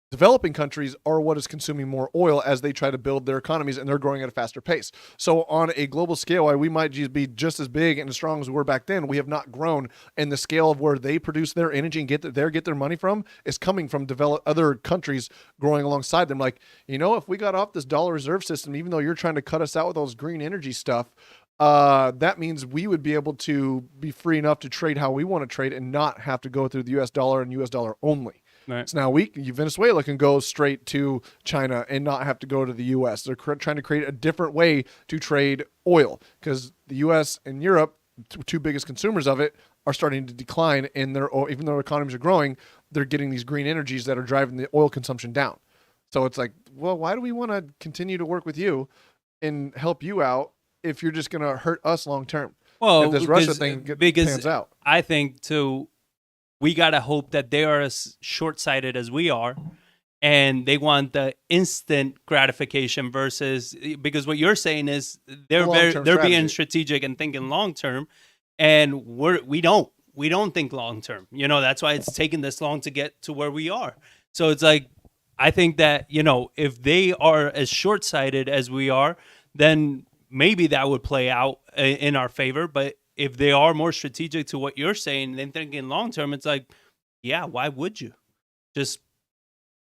Developing countries are what is consuming more oil as they try to build their economies, and they're growing at a faster pace. So on a global scale, while we might just be just as big and as strong as we were back then, we have not grown. And the scale of where they produce their energy and get their money from is coming from other countries growing alongside them. Like, if we got off this dollar reserve system, even though you're trying to cut us out with all this green energy stuff, that means we would be able to be free enough to trade how we want to trade and not have to go through the US dollar and US dollar only. Right. So now Venezuela can go straight to China and not have to go to the U.S. They're trying to create a different way to trade oil because the U.S. and Europe, two biggest consumers of it, are starting to decline in their oil. Even though their economies are growing, they're getting these green energies that are driving the oil consumption down. So it's like, well, why do we want to continue to work with you and help you out if you're just going to hurt us long term? Well, if this Russia thing pans out. I think too, we got to hope that they are as short-sighted as we are, and they want the instant gratification versus, because what you're saying is they're being strategic and thinking long-term, and we don't think long-term. That's why it's taken this long to get to where we are. So it's like, I think that, if they are as short-sighted as we are, then maybe that would play out in our favor. But if they are more strategic to what you're saying and thinking long term, it's like, yeah, why would you just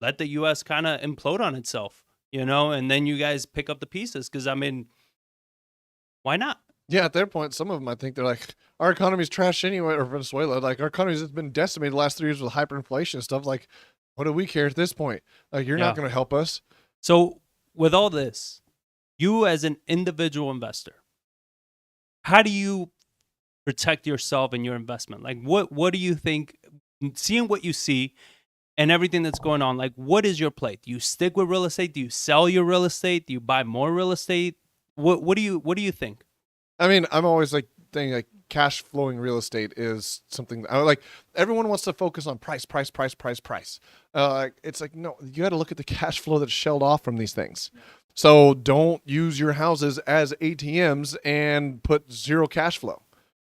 let the U.S. kind of implode on itself, and then you guys pick up the pieces? Because, I mean, why not? Yeah, at their point, some of them, I think they're like, our economy's trash anyway, or Venezuela. Like, our economy's been decimated the last 3 years with hyperinflation and stuff. Like, what do we care at this point? Like, you're not going to help us. So with all this, you as an individual investor, how do you protect yourself and your investment? Like, what do you think, seeing what you see and everything that's going on, like, what is your play? Do you stick with real estate? Do you sell your real estate? Do you buy more real estate? What do you think? I mean, I'm always like thinking like cash flowing real estate is something I like. Everyone wants to focus on price. It's like, no, you got to look at the cash flow that's shelled off from these things. So don't use your houses as ATMs and put zero cash flow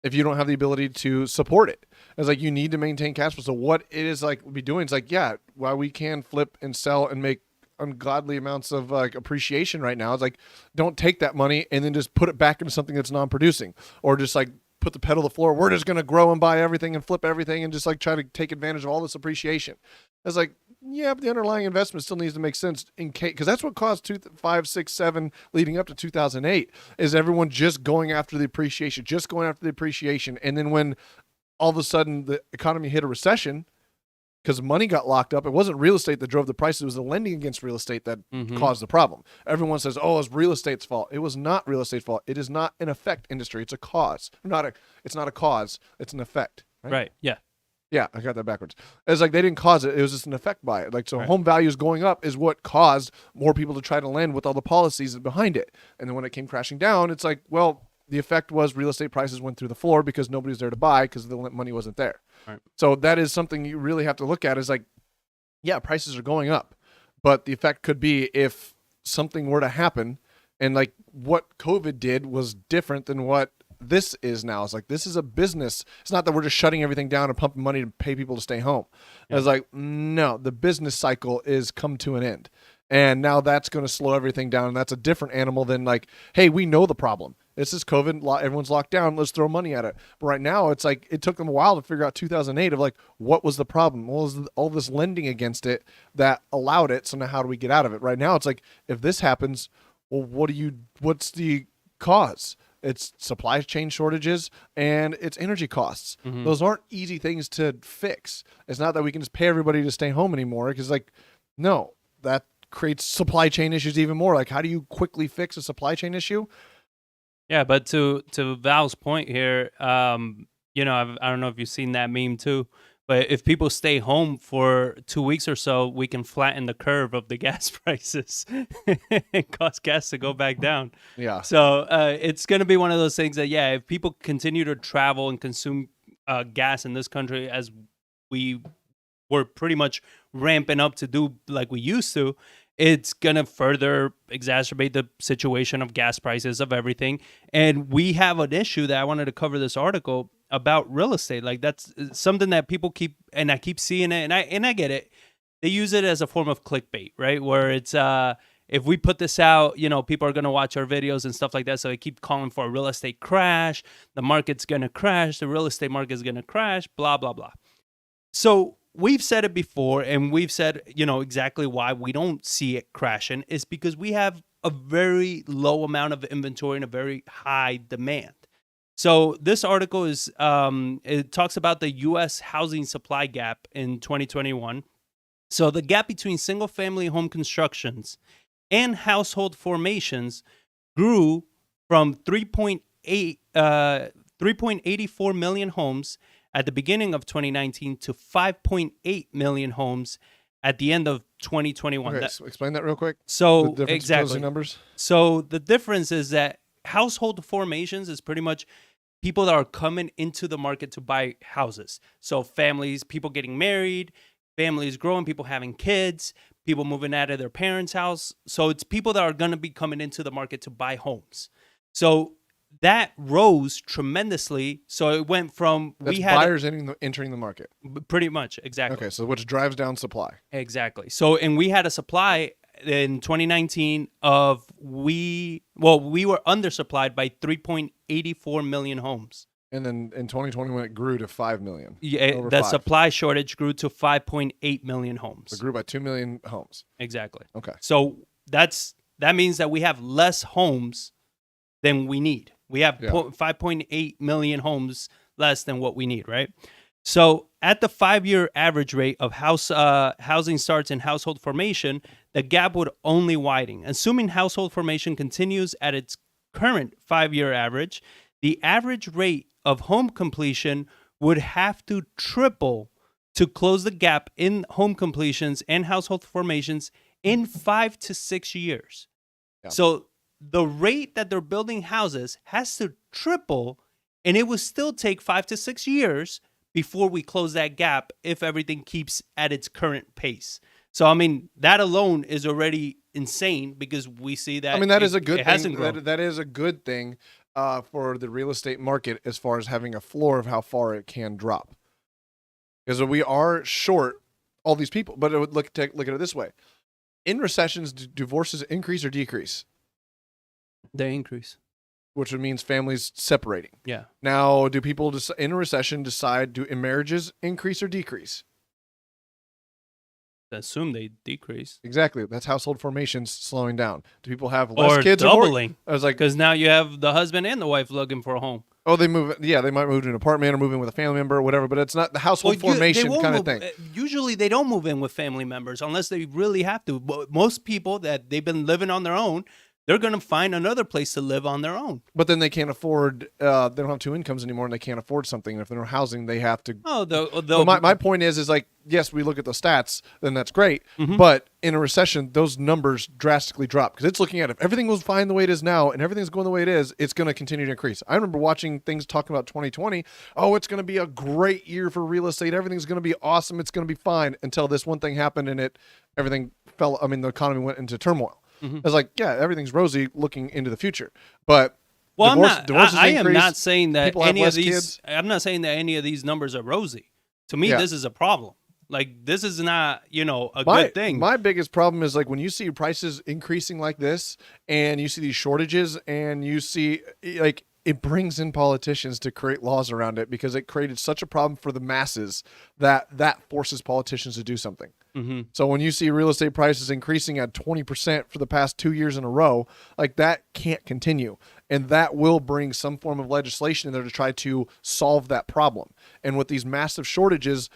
if you don't have the ability to support it. It's like, you need to maintain cash flow. So what it is like we'll be doing is like, yeah, while we can flip and sell and make ungodly amounts of like appreciation right now, it's like, don't take that money and then just put it back into something that's non-producing, or just like put the pedal to the floor. We're just going to grow and buy everything and flip everything and just like try to take advantage of all this appreciation. It's like, yeah, but the underlying investment still needs to make sense in case, because that's what caused 5, 6, 7 leading up to 2008 is everyone just going after the appreciation, and then when all of a sudden the economy hit a recession because money got locked up, it wasn't real estate that drove the prices, it was the lending against real estate that caused the problem. Everyone says, oh, it's real estate's fault. It was not real estate's fault. It is not an effect industry. It's a cause. It's not a cause. It's an effect. Right. Yeah. Yeah, I got that backwards. It's like they didn't cause it. It was just an effect by it. Like, so home values going up is what caused more people to try to lend with all the policies behind it. And then when it came crashing down, it's like, well, the effect was real estate prices went through the floor because nobody was there to buy because the money wasn't there. Right. So that is something you really have to look at is like, yeah, prices are going up, but the effect could be if something were to happen, and like what COVID did was different than what this is now. It's like, this is a business. It's not that we're just shutting everything down and pumping money to pay people to stay home. Yeah. It's like, no, the business cycle is come to an end. And now that's going to slow everything down. And that's a different animal than like, hey, we know the problem. This is COVID. Everyone's locked down. Let's throw money at it. But right now, it's like, it took them a while to figure out 2008 of like, what was the problem? What was all this lending against it that allowed it? So now how do we get out of it? Right now, it's like, if this happens, well, what's the cause? It's supply chain shortages and it's energy costs. Mm-hmm. Those aren't easy things to fix. It's not that we can just pay everybody to stay home anymore, because like, no, that creates supply chain issues even more. Like, how do you quickly fix a supply chain issue? Yeah, but to Val's point here, I don't know if you've seen that meme too, but if people stay home for 2 weeks or so, we can flatten the curve of the gas prices and cause gas to go back down. Yeah. So it's going to be one of those things that, yeah, if people continue to travel and consume gas in this country as we were pretty much ramping up to do like we used to, it's going to further exacerbate the situation of gas prices, of everything. And we have an issue that I wanted to cover this article about real estate. Like, that's something that people keep, and I keep seeing it, and I get it. They use it as a form of clickbait, right? Where it's, if we put this out, people are going to watch our videos and stuff like that. So they keep calling for a real estate crash. The market's going to crash. The real estate market is going to crash, blah, blah, blah. So we've said it before, and we've said, exactly why we don't see it crashing is because we have a very low amount of inventory and a very high demand. So this article is, it talks about the U.S. housing supply gap in 2021. So the gap between single-family home constructions and household formations grew from 3.84 million homes at the beginning of 2019 to 5.8 million homes at the end of 2021. Okay, so explain that real quick. So The difference between those exactly. two numbers. So the difference is that household formations is pretty much people that are coming into the market to buy houses. So families, people getting married, families growing, people having kids, people moving out of their parents' house. So it's people that are going to be coming into the market to buy homes. So that rose tremendously. So it went from That's buyers entering the market. Pretty much, exactly. Okay, so which drives down supply. Exactly. So, and we had a supply in 2019 of we were undersupplied by 3.84 million homes. And then in 2021, it grew to 5 million. Yeah, the supply shortage grew to 5.8 million homes. It grew by 2 million homes. Exactly. Okay. So that means that we have less homes than we need. We have 5.8 million homes less than what we need, right? So at the 5-year average rate of housing starts and household formation, the gap would only widen. Assuming household formation continues at its current 5-year average, the average rate of home completion would have to triple to close the gap in home completions and household formations in 5 to 6 years. Yeah. So the rate that they're building houses has to triple, and it will still take 5 to 6 years before we close that gap if everything keeps at its current pace. So, I mean, that alone is already insane because we see that. I mean, that is a good thing. That is a good thing for the real estate market as far as having a floor of how far it can drop. Because we are short all these people. But look at it this way. In recessions, do divorces increase or decrease? They increase. Which means families separating. Yeah. Now, do people in a recession decide, do marriages increase or decrease? I assume they decrease. Exactly. That's household formations slowing down. Do people have less or kids? Doubling. I was like, because now you have the husband and the wife looking for a home. Oh, they move. Yeah, they might move to an apartment or move in with a family member or whatever, but it's not the household formation kind of thing. Usually they don't move in with family members unless they really have to. But most people that they've been living on their own, they're going to find another place to live on their own. But then they can't afford, they don't have two incomes anymore and they can't afford something. And if they're in housing, they have to. Oh, my point is like, yes, we look at the stats, then that's great. Mm-hmm. But in a recession, those numbers drastically drop because it's looking at if everything was fine the way it is now and everything's going the way it is, it's going to continue to increase. I remember watching things talking about 2020. Oh, it's going to be a great year for real estate. Everything's going to be awesome. It's going to be fine until this one thing happened and everything fell. I mean, the economy went into turmoil. Mm-hmm. I was like, yeah, everything's rosy looking into the future, but I am not saying that any of these kids. I'm not saying that any of these numbers are rosy. To me, this is a problem. Like, this is not, a good thing. My biggest problem is like when you see prices increasing like this, and you see these shortages, and you see like it brings in politicians to create laws around it because it created such a problem for the masses that forces politicians to do something. Mm-hmm. So when you see real estate prices increasing at 20% for the past 2 years in a row, like that can't continue. And that will bring some form of legislation in there to try to solve that problem. And with these massive shortages,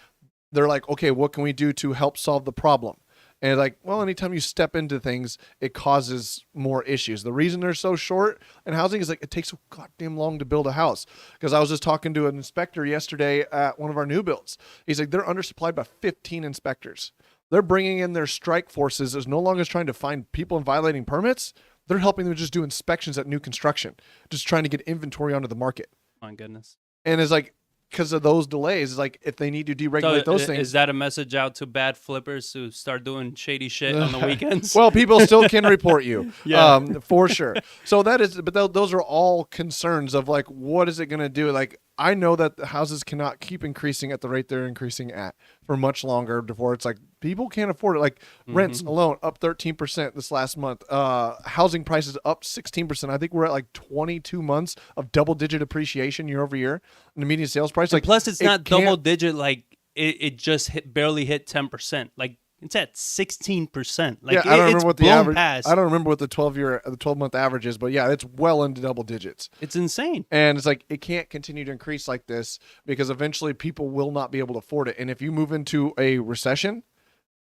they're like, okay, what can we do to help solve the problem? And like, well, anytime you step into things, it causes more issues. The reason they're so short in housing is like it takes so goddamn long to build a house. Because I was just talking to an inspector yesterday at one of our new builds. He's like, they're undersupplied by 15 inspectors. They're bringing in their strike forces as no longer trying to find people in violating permits. They're helping them just do inspections at new construction, just trying to get inventory onto the market. My goodness. And it's like, because of those delays. Like if they need to deregulate those things. Is that a message out to bad flippers who start doing shady shit on the weekends? Well, people still can report you, Yeah. for sure. So that is, but those are all concerns of like, what is it going to do? Like, I know that the houses cannot keep increasing at the rate they're increasing at for much longer before it's like people can't afford it. Like rents alone up 13% this last month. Housing prices up 16%. I think we're at like 22 months of double-digit appreciation year over year in the median sales price. Like, plus, it's not double-digit. Like it just barely hit 10%. Like it's at 16%. Like yeah, I don't remember what the average. Past. I don't remember what the 12-month average is, but yeah, it's well into double digits. It's insane. And it's like it can't continue to increase like this because eventually people will not be able to afford it. And if you move into a recession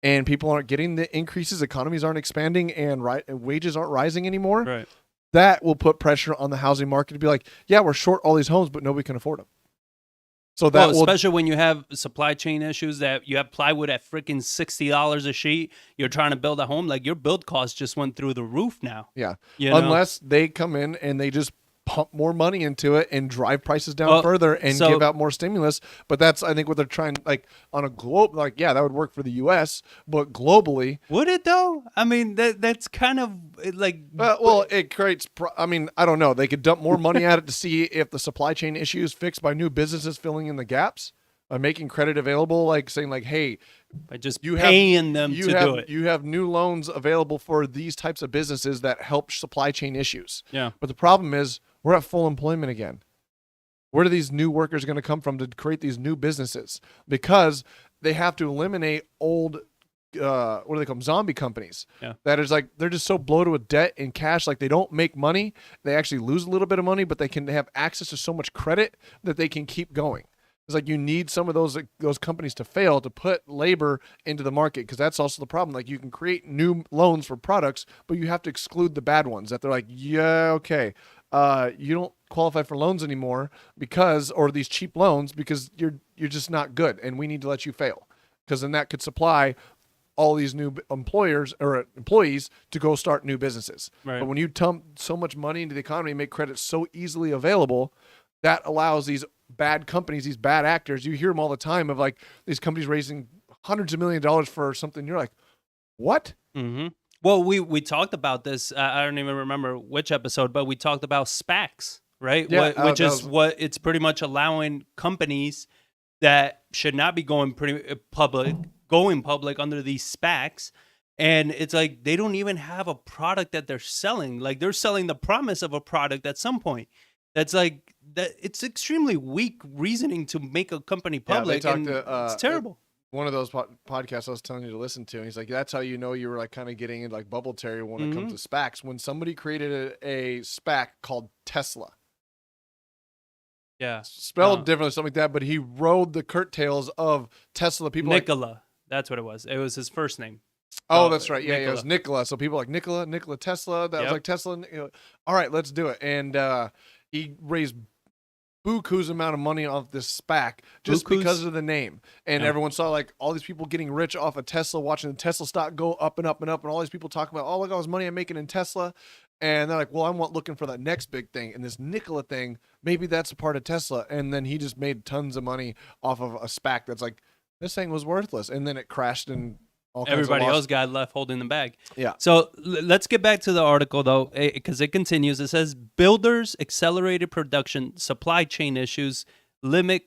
and people aren't getting the increases, economies aren't expanding, and wages aren't rising anymore, right, that will put pressure on the housing market to be like, yeah, we're short all these homes, but nobody can afford them. So that especially when you have supply chain issues, that you have plywood at freaking $60 a sheet. You're trying to build a home, like your build cost just went through the roof now. Yeah, you unless they come in and they just pump more money into it and drive prices down further and give out more stimulus. But that's, I think, what they're trying, like on a globe, like, yeah, that would work for the U.S., but globally. Would it though? I mean, that's kind of like. Well, it creates, I mean, I don't know. They could dump more money at it to see if the supply chain issue is fixed by new businesses filling in the gaps, by making credit available, like saying like, hey, by just paying them to do it. You have new loans available for these types of businesses that help supply chain issues. Yeah. But the problem is, we're at full employment again. Where are these new workers going to come from to create these new businesses? Because they have to eliminate old, what do they call them? Zombie companies. Yeah. That is like, they're just so bloated with debt and cash. Like they don't make money. They actually lose a little bit of money, but they can have access to so much credit that they can keep going. It's like you need some of those companies to fail to put labor into the market, because that's also the problem. Like you can create new loans for products, but you have to exclude the bad ones that they're like, yeah, okay. You don't qualify for loans anymore or these cheap loans because you're just not good, and we need to let you fail, because then that could supply all these new employers or employees to go start new businesses. Right. But when you dump so much money into the economy and make credit so easily available, that allows these bad companies, these bad actors, you hear them all the time of like these companies raising hundreds of $millions for something. You're like, what? Mm-hmm. Well, we talked about this. I don't even remember which episode, but we talked about SPACs, right? Yeah, which is what it's pretty much allowing companies that should not be going public under these SPACs. And it's like they don't even have a product that they're selling. Like they're selling the promise of a product at some point. That's like that. It's extremely weak reasoning to make a company public. Yeah, and it's terrible. One of those podcasts I was telling you to listen to, and he's like, that's how you know you were like kind of getting into like bubble terror when it comes to SPACs. When somebody created a SPAC called Tesla. Yeah. Spelled differently, something like that, but he rode the curtails of Tesla. People Nikola. That's what it was. It was his first name. Oh, that's right. Yeah, it was Nikola. So people like Nikola Tesla. That was like Tesla. All right, let's do it. And he raised buku's amount of money off this SPAC just because of the name. And everyone saw like all these people getting rich off of Tesla, watching the Tesla stock go up and up and up. And all these people talking about, oh, look at all this money I'm making in Tesla. And they're like, well, I'm looking for that next big thing. And this Nikola thing, maybe that's a part of Tesla. And then he just made tons of money off of a SPAC that's like, this thing was worthless. And then it crashed and everybody else got left holding the bag. Yeah. So let's get back to the article, though, because it continues. It says, builders accelerated production, supply chain issues limit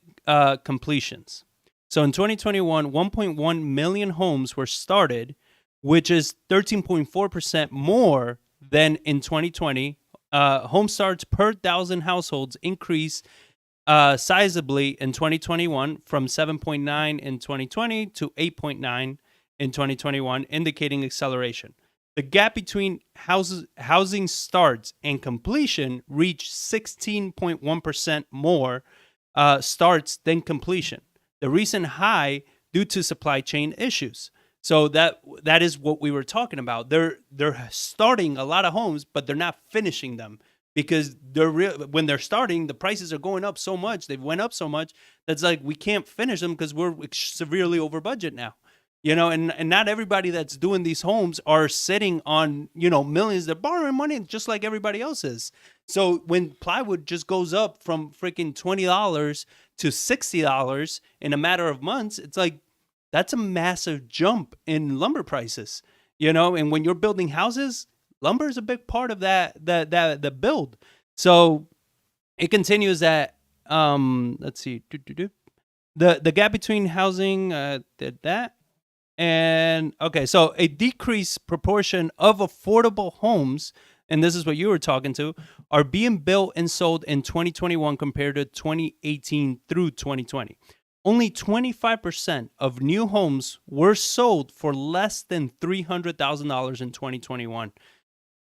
completions. So in 2021, 1.1 million homes were started, which is 13.4% more than in 2020. Home starts per 1,000 households increased sizably in 2021 from 7.9 in 2020 to 8.9 in 2021, indicating acceleration. The gap between housing starts and completion reached 16.1% more starts than completion. The recent high due to supply chain issues. So that is what we were talking about. They're starting a lot of homes, but they're not finishing them because when they're starting, the prices are going up so much. They've went up so much that's like we can't finish them because we're severely over budget now. And not everybody that's doing these homes are sitting on, millions. They're borrowing money just like everybody else is. So when plywood just goes up from freaking $20 to $60 in a matter of months, it's like that's a massive jump in lumber prices, and when you're building houses, lumber is a big part of the build. So it continues that let's see, the gap between housing did that. And okay, so a decreased proportion of affordable homes, and this is what you were talking to, are being built and sold in 2021 compared to 2018 through 2020. Only 25% of new homes were sold for less than $300,000 in 2021,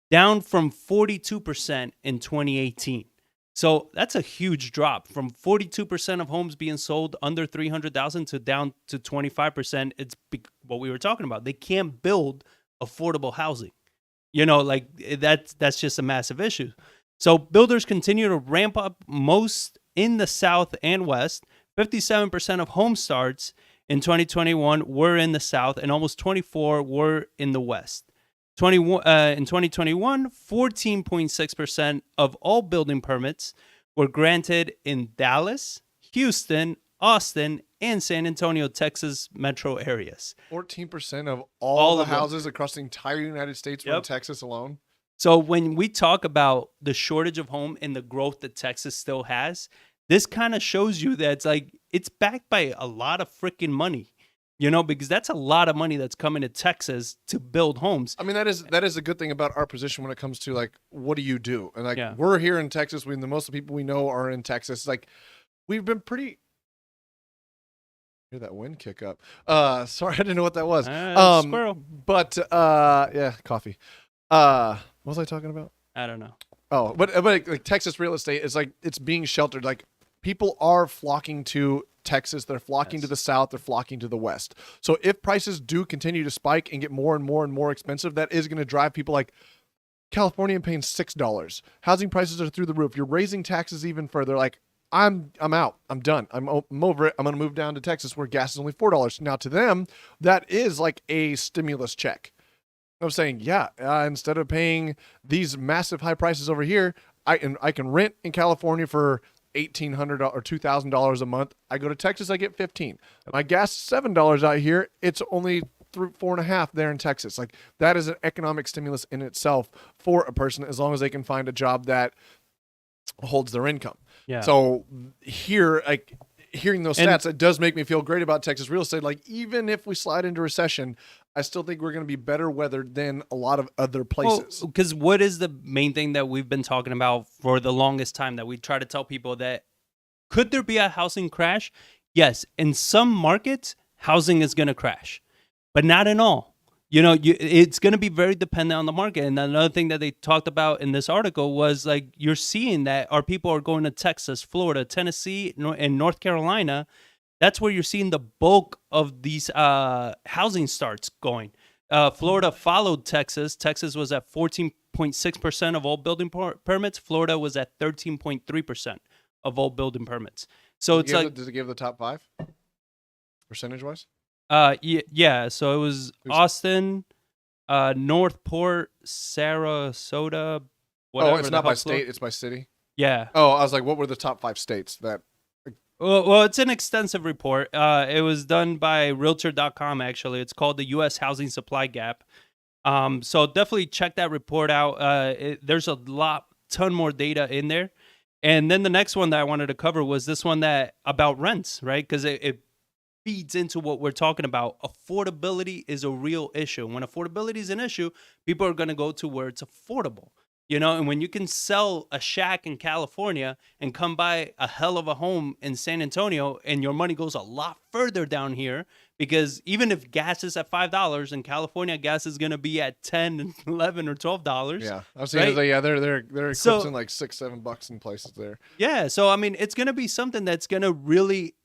down from 42% in 2018. So that's a huge drop from 42% of homes being sold under 300,000 to down to 25%. It's what we were talking about. They can't build affordable housing. Like that's just a massive issue. So builders continue to ramp up, most in the South and West. 57% of home starts in 2021 were in the South, and almost 24 were in the West. In 2021, 14.6% of all building permits were granted in Dallas, Houston, Austin, and San Antonio, Texas metro areas. 14% of all the houses across the entire United States were in Texas alone. So when we talk about the shortage of home and the growth that Texas still has, this kind of shows you that it's backed by a lot of freaking money. Because that's a lot of money that's coming to Texas to build homes. I mean, that is a good thing about our position when it comes to what do you do? And we're here in Texas. The most of the people we know are in Texas. We've been pretty. Hear that wind kick up. Sorry, I didn't know what that was. Squirrel. But yeah, coffee. What was I talking about? I don't know. Oh, but Texas real estate is it's being sheltered. People are flocking to Texas. They're flocking to the South. They're flocking to the West. So if prices do continue to spike and get more and more and more expensive, that is going to drive people California paying $6. Housing prices are through the roof. You're raising taxes even further. I'm out. I'm done. I'm over it. I'm going to move down to Texas where gas is only $4. Now to them, that is a stimulus check. I'm saying, instead of paying these massive high prices over here, I can rent in California for $1,800 or $2,000 a month. I go to Texas, I get $15. My gas is $7 out here. It's only $4.50 there in Texas. That is an economic stimulus in itself for a person, as long as they can find a job that holds their income. Yeah. So here, hearing those stats, it does make me feel great about Texas real estate. Even if we slide into recession, I still think we're going to be better weathered than a lot of other places. Because what is the main thing that we've been talking about for the longest time, that we try to tell people that could there be a housing crash? Yes. In some markets, housing is going to crash, but not in all. It's going to be very dependent on the market. And another thing that they talked about in this article was you're seeing that our people are going to Texas, Florida, Tennessee, and North Carolina. That's where you're seeing the bulk of these housing starts going. Florida followed Texas. Texas was at 14.6% of all building permits. Florida was at 13.3% of all building permits. So does it give the top 5 percentage-wise? Yeah. So it was Austin, Northport, Sarasota. Whatever. Oh, it's not by state; it's by city. Yeah. Oh, I was like, what were the top 5 states that? Well, it's an extensive report. It was done by Realtor.com, actually. It's called the U.S. Housing Supply Gap. So definitely check that report out. There's a ton more data in there. And then the next one that I wanted to cover was this one about rents, right? Because it feeds into what we're talking about. Affordability is a real issue. When affordability is an issue, people are going to go to where it's affordable. And when you can sell a shack in California and come buy a hell of a home in San Antonio, and your money goes a lot further down here, because even if gas is at $5 in California, gas is going to be at $10, $11, or $12. Yeah, I've seen it. They're eclipsing $6-7 in places there. Yeah, so I mean, it's going to be something that's going to really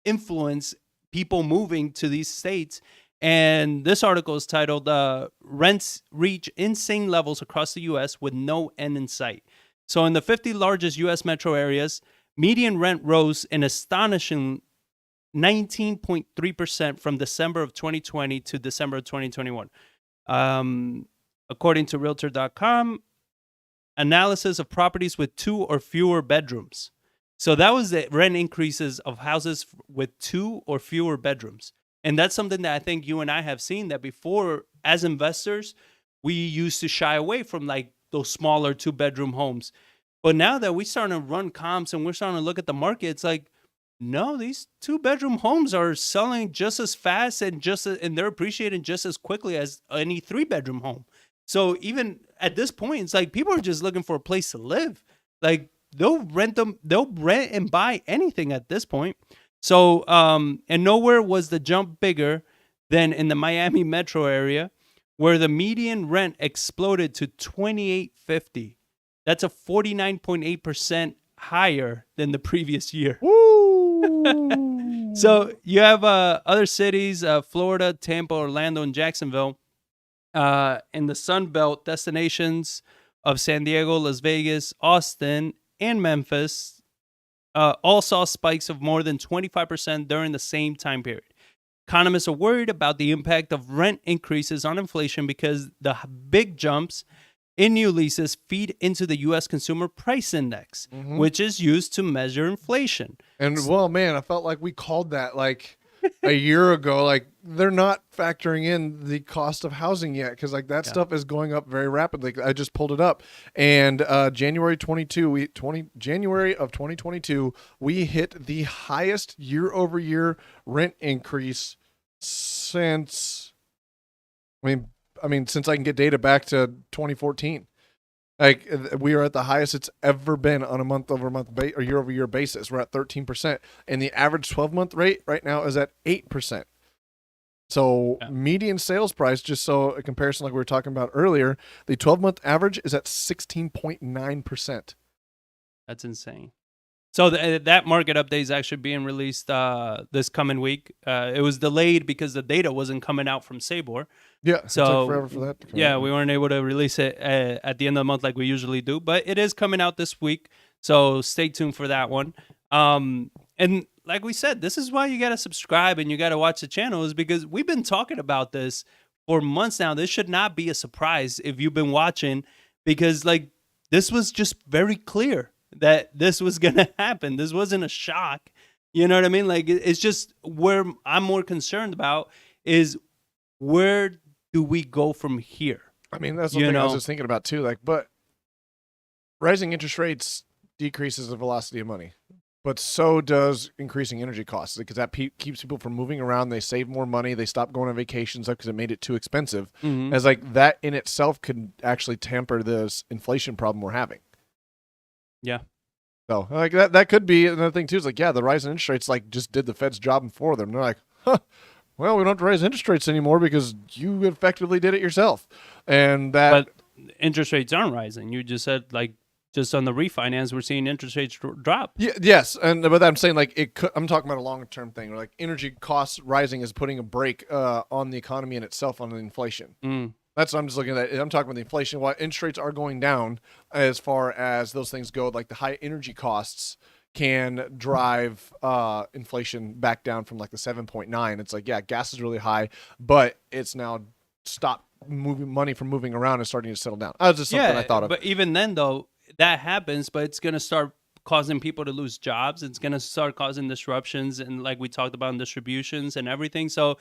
influence people moving to these states. And this article is titled, Rents Reach Insane Levels Across the U.S. with No End in Sight. So in the 50 largest U.S. metro areas, median rent rose an astonishing 19.3% from December of 2020 to December of 2021. According to Realtor.com, analysis of properties with 2 or fewer bedrooms. So that was the rent increases of houses with 2 or fewer bedrooms. And that's something that I think you and I have seen that before as investors, we used to shy away from like those smaller 2-bedroom homes. But now that we're starting to run comps and we're starting to look at the market, it's like, no, these 2-bedroom homes are selling just as fast and and they're appreciating just as quickly as any 3-bedroom home. So even at this point, it's like people are just looking for a place to live. Like they'll rent and buy anything at this point. So and nowhere was the jump bigger than in the Miami metro area, where the median rent exploded to $28.50. That's a 49.8% higher than the previous year. Woo! So you have other cities, Florida, Tampa, Orlando, and Jacksonville, in the Sun Belt destinations of San Diego, Las Vegas, Austin, and Memphis, all saw spikes of more than 25% during the same time period. Economists are worried about the impact of rent increases on inflation because the big jumps in new leases feed into the U.S. Consumer Price Index, which is used to measure inflation. And well, man, I felt like we called that like a year ago. Like they're not factoring in the cost of housing yet because like that stuff is going up very rapidly. I just pulled it up, and January of 2022, we hit the highest year-over-year rent increase since. I mean, since I can get data back to 2014. Like we are at the highest it's ever been on a month-over-month or year-over-year basis. We're at 13%, and the average 12-month rate right now is at 8%. So median sales price, just so a comparison like we were talking about earlier, the 12-month average is at 16.9%. That's insane. So that market update is actually being released this coming week. It was delayed because the data wasn't coming out from Sabor. Yeah, so it took forever for that to come out. We weren't able to release it at the end of the month like we usually do, but it is coming out this week. So stay tuned for that one. And like we said, this is why you got to subscribe and you got to watch the channel, is because we've been talking about this for months now. This should not be a surprise if you've been watching, because like this was just very clear that this was going to happen. This wasn't a shock. You know what I mean? Like, it's just where I'm more concerned about is where do we go from here? I mean, that's the thing I was just thinking about too. Like, but rising interest rates decreases the velocity of money, but so does increasing energy costs, because that keeps people from moving around. They save more money. They stop going on vacations because it made it too expensive. As like that in itself could actually temper this inflation problem we're having. Yeah. So like that could be another thing too. Is like, yeah, the rise in interest rates like just did the Fed's job for them. They're like, well, we don't have to raise interest rates anymore because you effectively did it yourself. And that, but interest rates aren't rising. You just said like just on the refinance, we're seeing interest rates drop. Yeah, yes, but I'm saying like it could, I'm talking about a long term thing. Like energy costs rising is putting a brake on the economy in itself, on the inflation. That's what I'm just looking at. I'm talking about the inflation. While interest rates are going down, as far as those things go, like the high energy costs can drive inflation back down from like the 7.9. It's like, yeah, gas is really high, but it's now stopped moving money from moving around and starting to settle down. That was just something I thought of. But even then, though, that happens, but it's going to start causing people to lose jobs. It's going to start causing disruptions, and like we talked about in distributions and everything. So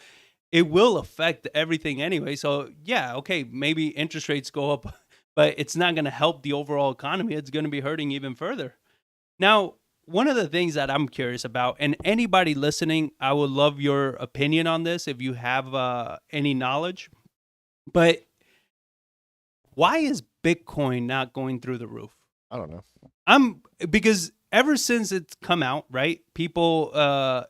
it will affect everything anyway. So yeah, okay, maybe interest rates go up, but it's not going to help the overall economy. It's going to be hurting even further. Now, one of the things that I'm curious about, and anybody listening, I would love your opinion on this if you have any knowledge, but why is Bitcoin not going through the roof? I don't know. Because ever since it's come out, right? People,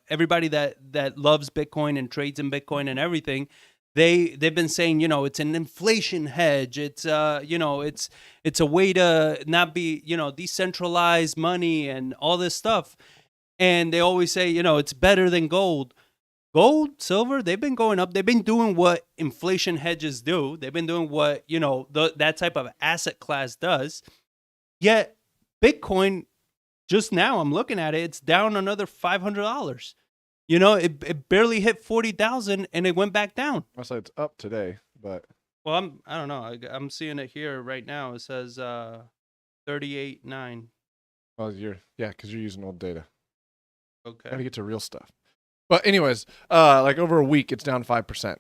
everybody that loves Bitcoin and trades in Bitcoin and everything, they've been saying, it's an inflation hedge. It's it's a way to not be, decentralized money and all this stuff. And they always say, it's better than gold. Gold, silver, they've been going up. They've been doing what inflation hedges do. They've been doing what, that type of asset class does. Yet Bitcoin, just now I'm looking at it, it's down another $500. It barely hit 40,000 and it went back down. I say it's up today, but well, I don't know. I'm seeing it here right now. It says 38.9. Well, because you're using old data. Okay. Gotta get to real stuff. But anyways, like over a week, it's down 5%.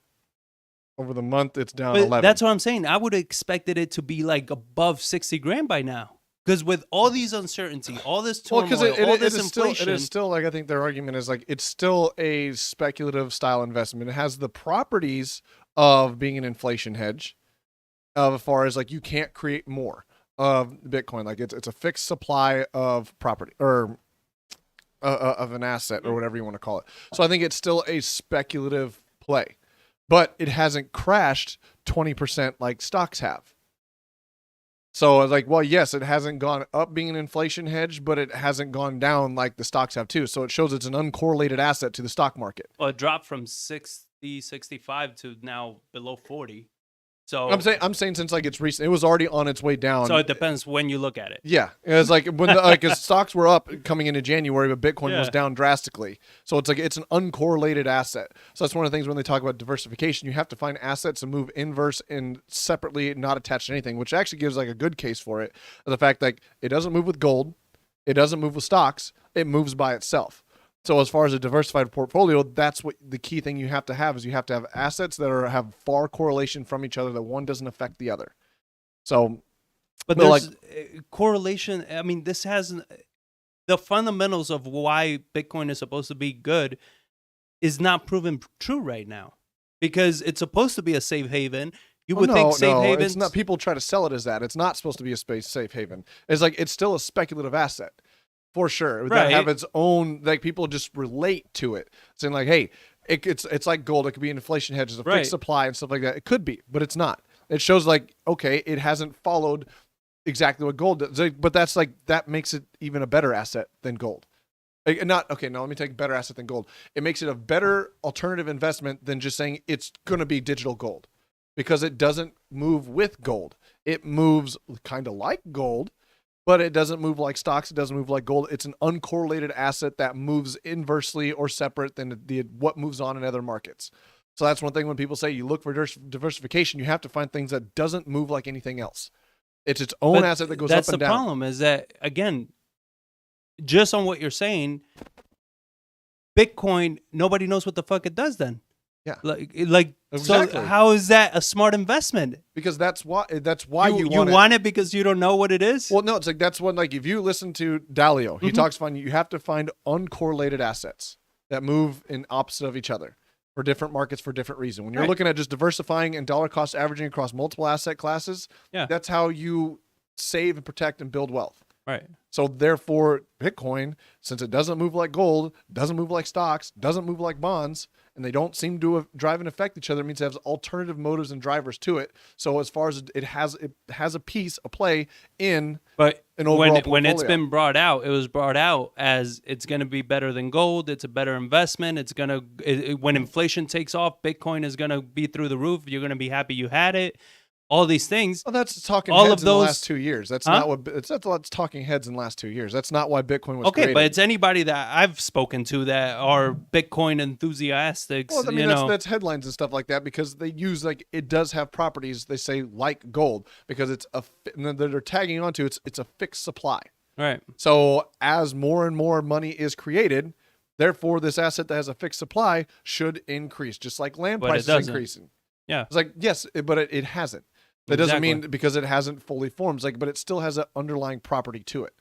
Over the month, it's down 11. That's what I'm saying. I would have expected it to be like above 60 grand by now. Because with all these uncertainty, all this turmoil, all this inflation, it is still like, I think their argument is like it's still a speculative style investment. It has the properties of being an inflation hedge, as far as like you can't create more of Bitcoin. Like it's a fixed supply of property or of an asset or whatever you want to call it. So I think it's still a speculative play, but it hasn't crashed 20% like stocks have. So I was like, well, yes, it hasn't gone up being an inflation hedge, but it hasn't gone down like the stocks have too. So it shows it's an uncorrelated asset to the stock market. well, it dropped from 60, 65 to now below 40. So I'm saying since like it's recent, it was already on its way down. So it depends when you look at it. Yeah, it was like when like stocks were up coming into January, but Bitcoin was Yeah. down drastically. So it's like it's an uncorrelated asset. So that's one of the things when they talk about diversification, you have to find assets and move inverse and separately, not attached to anything, which actually gives like a good case for it. The fact like it doesn't move with gold, it doesn't move with stocks, it moves by itself. So as far as a diversified portfolio, that's what the key thing you have to have is you have to have assets that have far correlation from each other that one doesn't affect the other. So, But there's correlation. I mean, this has the fundamentals of why Bitcoin is supposed to be good is not proven true right now because it's supposed to be a safe haven. You would think safe havens. It's not. People try to sell it as that. It's not supposed to be a safe haven. It's like it's still a speculative asset. For sure, Right. that have its own, like people just relate to it, saying like, "Hey, it's like gold. It could be an inflation hedge, it's a Right. fixed supply and stuff like that. It could be, but it's not. It shows like, okay, it hasn't followed exactly what gold does, but that's like that makes it even a better asset than gold. Like, not okay. No, let me take better asset than gold. It makes it a better alternative investment than just saying it's going to be digital gold, because it doesn't move with gold. It moves kind of like gold. But it doesn't move like stocks. It doesn't move like gold. It's an uncorrelated asset that moves inversely or separate than what moves on in other markets. So that's one thing when people say you look for diversification, you have to find things that doesn't move like anything else. It's its own asset that goes up and down. That's the problem is that, again, just on what you're saying, Bitcoin, nobody knows what the fuck it does then. Yeah. Like Exactly. So how is that a smart investment? Because that's why you want it because you don't know what it is? Well, no, it's like that's when like if you listen to Dalio, he Mhm. talks fun. You have to find uncorrelated assets that move in opposite of each other for different markets for different reasons. When you're Right. looking at just diversifying and dollar cost averaging across multiple asset classes, Yeah. that's how you save and protect and build wealth. Right. So therefore, Bitcoin, since it doesn't move like gold, doesn't move like stocks, doesn't move like bonds, and they don't seem to drive and affect each other, it means it has alternative motives and drivers to it. So as far as it has a piece, a play in But an overall when it's portfolio. been brought out, it was brought out as it's going to be better than gold. It's a better investment. It's going to when inflation takes off, Bitcoin is going to be through the roof. You're going to be happy you had it. All these things. Well, that's talking all heads of in the those- last 2 years. That's Huh? not what that's talking heads in the last 2 years. That's not why Bitcoin was Okay, created. but it's anybody that I've spoken to that are Bitcoin enthusiasts. Well, I mean, that's headlines and stuff like that because they use like it does have properties. They say like gold because it's and then they're tagging onto it's a fixed supply. right. So as more and more money is created, therefore this asset that has a fixed supply should increase, just like land But it prices doesn't. increasing. Yeah. It's like yes, but it hasn't. That doesn't Exactly. mean because it hasn't fully formed. It's like, but it still has an underlying property to it.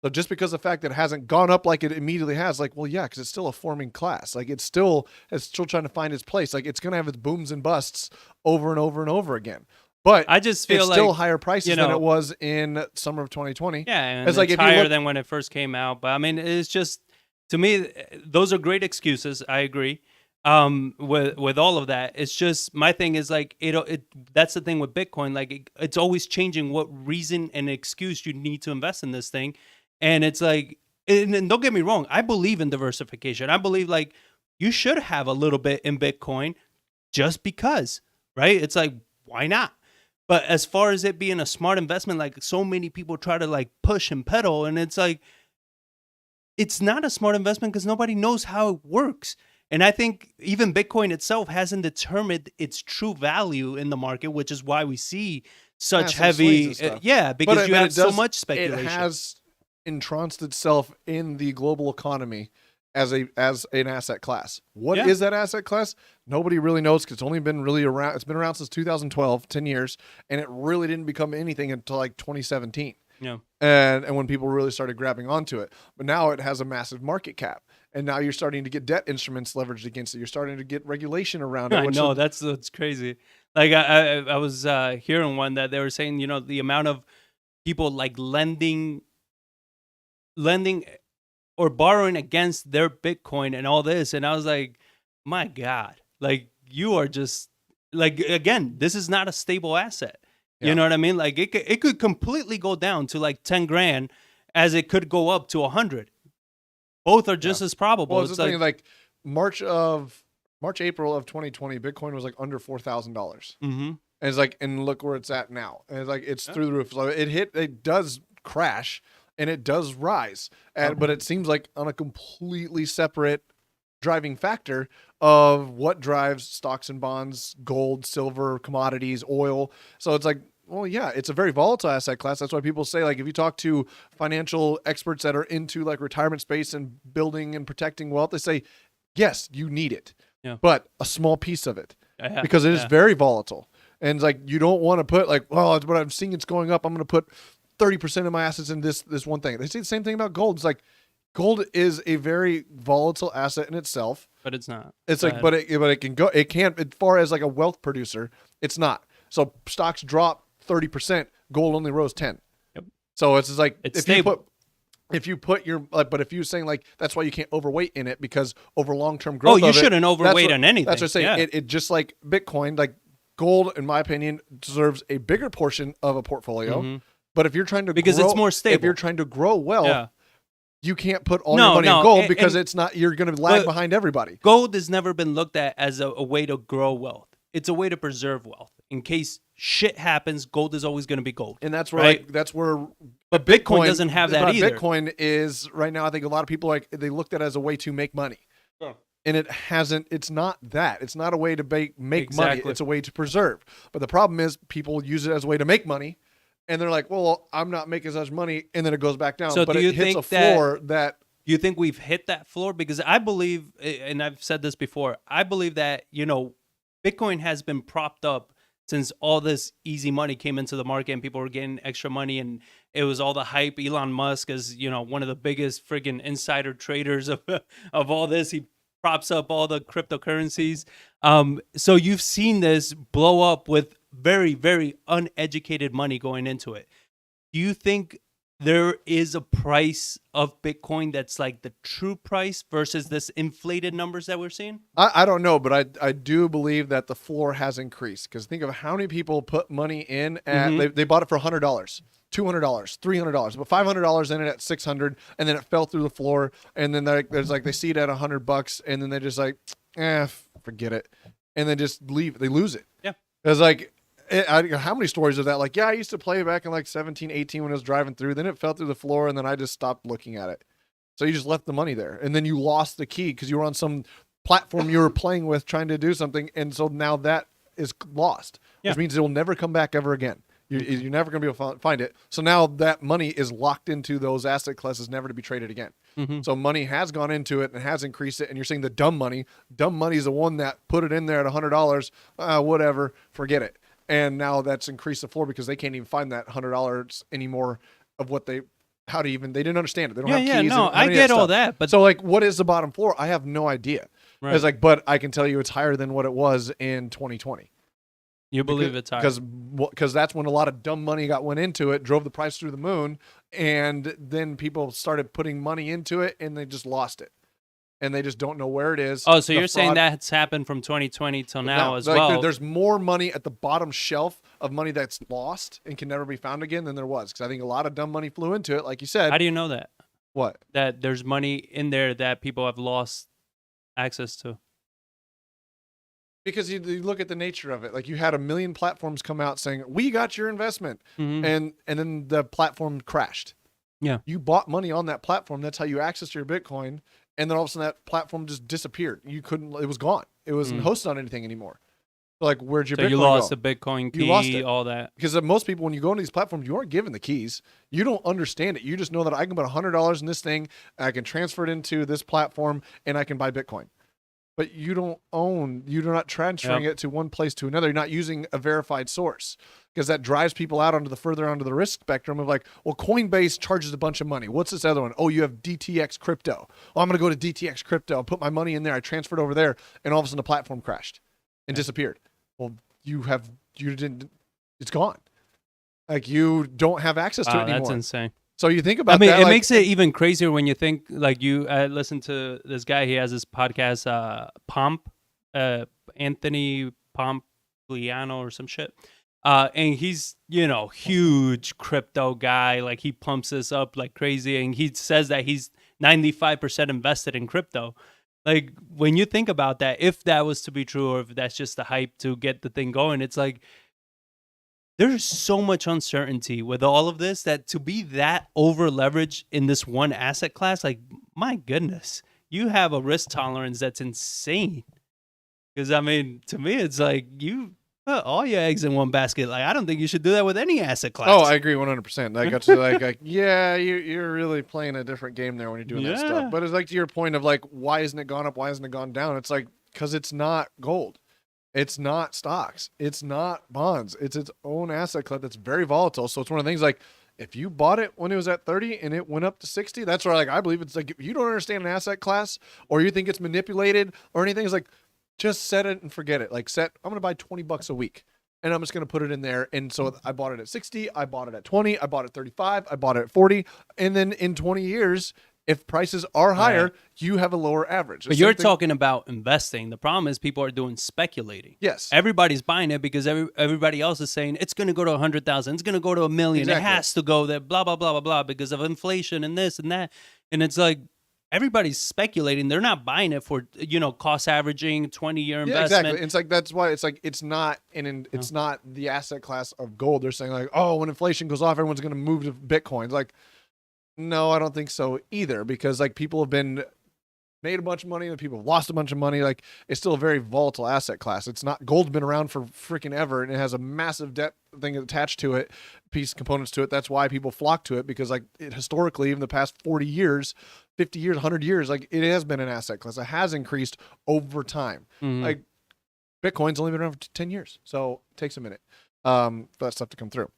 So just because the fact that it hasn't gone up like it immediately has, like, well, yeah, because it's still a forming class. Like it's still trying to find its place. Like it's gonna have its booms and busts over and over and over again. But I just feel it's like still higher prices than know- it was in summer of 2020. Yeah, and It's like it's if you higher look- than when it first came out. But I mean, it's just to me, those are great excuses. I agree. With all of that, it's just my thing is like it. That's the thing with Bitcoin. Like it's always changing what reason and excuse you need to invest in this thing, and it's like, and don't get me wrong, I believe in diversification. I believe like you should have a little bit in Bitcoin, just because, right? It's like why not? But as far as it being a smart investment, like so many people try to like push and pedal, and it's like it's not a smart investment because nobody knows how it works. And I think even Bitcoin itself hasn't determined its true value in the market, which is why we see such Yeah, some swings heavy, and stuff. because But you it have so does- much speculation. It has entranced itself in the global economy as an asset class. What Yeah. is that asset class? Nobody really knows because it's only been really around. It's been around since 2012, 10 years, and it really didn't become anything until like 2017. Yeah. And when people really started grabbing onto it. But now it has a massive market cap. And now you're starting to get debt instruments leveraged against it. You're starting to get regulation around it. I know that's crazy. Like I was hearing one that they were saying, you know, the amount of people like lending or borrowing against their Bitcoin and all this, and I was like, my God, like you are just like, again, this is not a stable asset. Yeah. You know what I mean? Like it could completely go down to like 10 grand as it could go up to 100. Both are just as probable. Well, it's like, like March, April of 2020, Bitcoin was like under $4,000. Mm-hmm. And it's like, and look where it's at now. And it's like, it's through the roof. So it does crash and it does rise. But it seems like on a completely separate driving factor of what drives stocks and bonds, gold, silver, commodities, oil. So it's like, well, yeah, it's a very volatile asset class. That's why people say, like, if you talk to financial experts that are into like retirement space and building and protecting wealth, they say, yes, you need it, but a small piece of it because it is very volatile. And it's like, you don't want to put like, well, but I'm seeing it's going up. I'm going to put 30% of my assets in this one thing. They say the same thing about gold. It's like, gold is a very volatile asset in itself, but it's not. It's like, but it can go. It can't. As far as like a wealth producer, it's not. So stocks drop 30%, gold only rose 10. Yep. So it's just like it's stable. If you put your but if you're saying like that's why you can't overweight in it because over long-term growth. Oh, you shouldn't overweight on anything. That's what I'm saying. It just like Bitcoin, like gold, in my opinion, deserves a bigger portion of a portfolio. Mm-hmm. But if you're trying to it's more stable. If you're trying to grow wealth, you can't put all your money in gold because it's not. You're going to lag behind everybody. Gold has never been looked at as a way to grow wealth. It's a way to preserve wealth. In case shit happens, gold is always going to be gold. And that's where but Bitcoin doesn't have that either. Bitcoin is right now, I think a lot of people they looked at it as a way to make money. Yeah. And it hasn't, it's not that. It's not a way to make money. It's a way to preserve. But the problem is people use it as a way to make money. And they're like, well, I'm not making as much money. And then it goes back down. So but do you it hits think a floor that. Do you think we've hit that floor? Because I believe, and I've said this before, I believe that, Bitcoin has been propped up since all this easy money came into the market and people were getting extra money and it was all the hype. Elon Musk is, one of the biggest friggin' insider traders of all this. He props up all the cryptocurrencies. So you've seen this blow up with very, very uneducated money going into it. Do you think there is a price of Bitcoin that's like the true price versus this inflated numbers that we're seeing? I don't know, but I do believe that the floor has increased because think of how many people put money in at they bought it for $100, $200, $300, but $500 in it at $600, and then it fell through the floor, and then they see it at $100, and then they just like, forget it, and then just leave. They lose it. Yeah, it's like. How many stories of that? Like, yeah, I used to play back in like 17, 18 when I was driving through. Then it fell through the floor, and then I just stopped looking at it. So you just left the money there, and then you lost the key because you were on some platform you were playing with trying to do something, and so now that is lost, which means it will never come back ever again. You're never going to be able to find it. So now that money is locked into those asset classes, never to be traded again. Mm-hmm. So money has gone into it and has increased it, and you're seeing the dumb money. Dumb money is the one that put it in there at $100. Whatever, forget it. And now that's increased the floor because they can't even find that $100 anymore of what they didn't understand it. They don't have keys. No, I get all that. But so like, what is the bottom floor? I have no idea. Right. It's like, but I can tell you it's higher than what it was in 2020. You believe it's higher? Because that's when a lot of dumb money went into it, drove the price through the moon, and then people started putting money into it and they just lost it. And they just don't know where it is. Oh, so you're saying that's happened from 2020 till now as well? There's more money at the bottom shelf of money that's lost and can never be found again than there was. Because I think a lot of dumb money flew into it, like you said. How do you know that? What? That there's money in there that people have lost access to. Because you look at the nature of it. Like you had 1 million platforms come out saying, we got your investment. Mm-hmm. And then the platform crashed. Yeah. You bought money on that platform. That's how you accessed your Bitcoin. And then all of a sudden that platform just disappeared. It was gone. It wasn't hosted on anything anymore. So like, where'd your So Bitcoin you lost go? the Bitcoin key, You lost it. all that. Because most people, when you go into these platforms, you aren't given the keys. You don't understand it. You just know that I can put $100 in this thing, I can transfer it into this platform, and I can buy Bitcoin. But you don't own, you're not transferring it to one place to another. You're not using a verified source, because that drives people out onto the further onto the risk spectrum of like, well, Coinbase charges a bunch of money. What's this other one? Oh, you have DTX crypto. Oh, I'm going to go to DTX crypto. I'll put my money in there. I transferred over there, and all of a sudden the platform crashed and disappeared. Well, it's gone. Like, you don't have access to it anymore. That's insane. So you think about I mean, that, it like, makes it even crazier when you think, like, you listen to this guy. He has this podcast, Anthony Pompliano or some shit. And he's, huge crypto guy. Like, he pumps this up like crazy. And he says that he's 95% invested in crypto. Like, when you think about that, if that was to be true, or if that's just the hype to get the thing going, it's like, there's so much uncertainty with all of this that to be that over leveraged in this one asset class, like, my goodness, you have a risk tolerance that's insane. Because, I mean, to me, it's like you put all your eggs in one basket. Like, I don't think you should do that with any asset class. Oh, I agree 100%. I got to like, yeah, you're really playing a different game there when you're doing that stuff. But it's like, to your point of like, why isn't it gone up? Why hasn't it gone down? It's like, because it's not gold. It's not stocks. It's not bonds. It's its own asset class that's very volatile. So it's one of the things, like, if you bought it when it was at 30 and it went up to 60, that's where, like, I believe it's like, if you don't understand an asset class or you think it's manipulated or anything, it's like, just set it and forget it. Like, I'm going to buy $20 a week and I'm just going to put it in there. And so I bought it at 60. I bought it at 20. I bought it at 35. I bought it at 40. And then in 20 years, if prices are higher, you have a lower average. But you're talking about investing. The problem is people are doing speculating. Yes. Everybody's buying it because everybody else is saying it's going to go to 100,000. It's going to go to 1 million. Exactly. It has to go there, blah, blah, blah, blah, blah, because of inflation and this and that. And it's like, everybody's speculating. They're not buying it for, cost averaging, 20-year investment. Yeah, exactly. It's like, that's why it's like, it's not not the asset class of gold. They're saying like, oh, when inflation goes off, everyone's going to move to Bitcoin. It's like, no, I don't think so either, because like, people have been made a bunch of money and people have lost a bunch of money. Like, it's still a very volatile asset class. It's not, gold's been around for freaking ever, and it has a massive debt thing attached to it, components to it. That's why people flock to it, because like, it historically, even the past 40 years, 50 years, 100 years, like, it has been an asset class. It has increased over time. Mm-hmm. Like, Bitcoin's only been around for 10 years. So it takes a minute for that stuff to come through.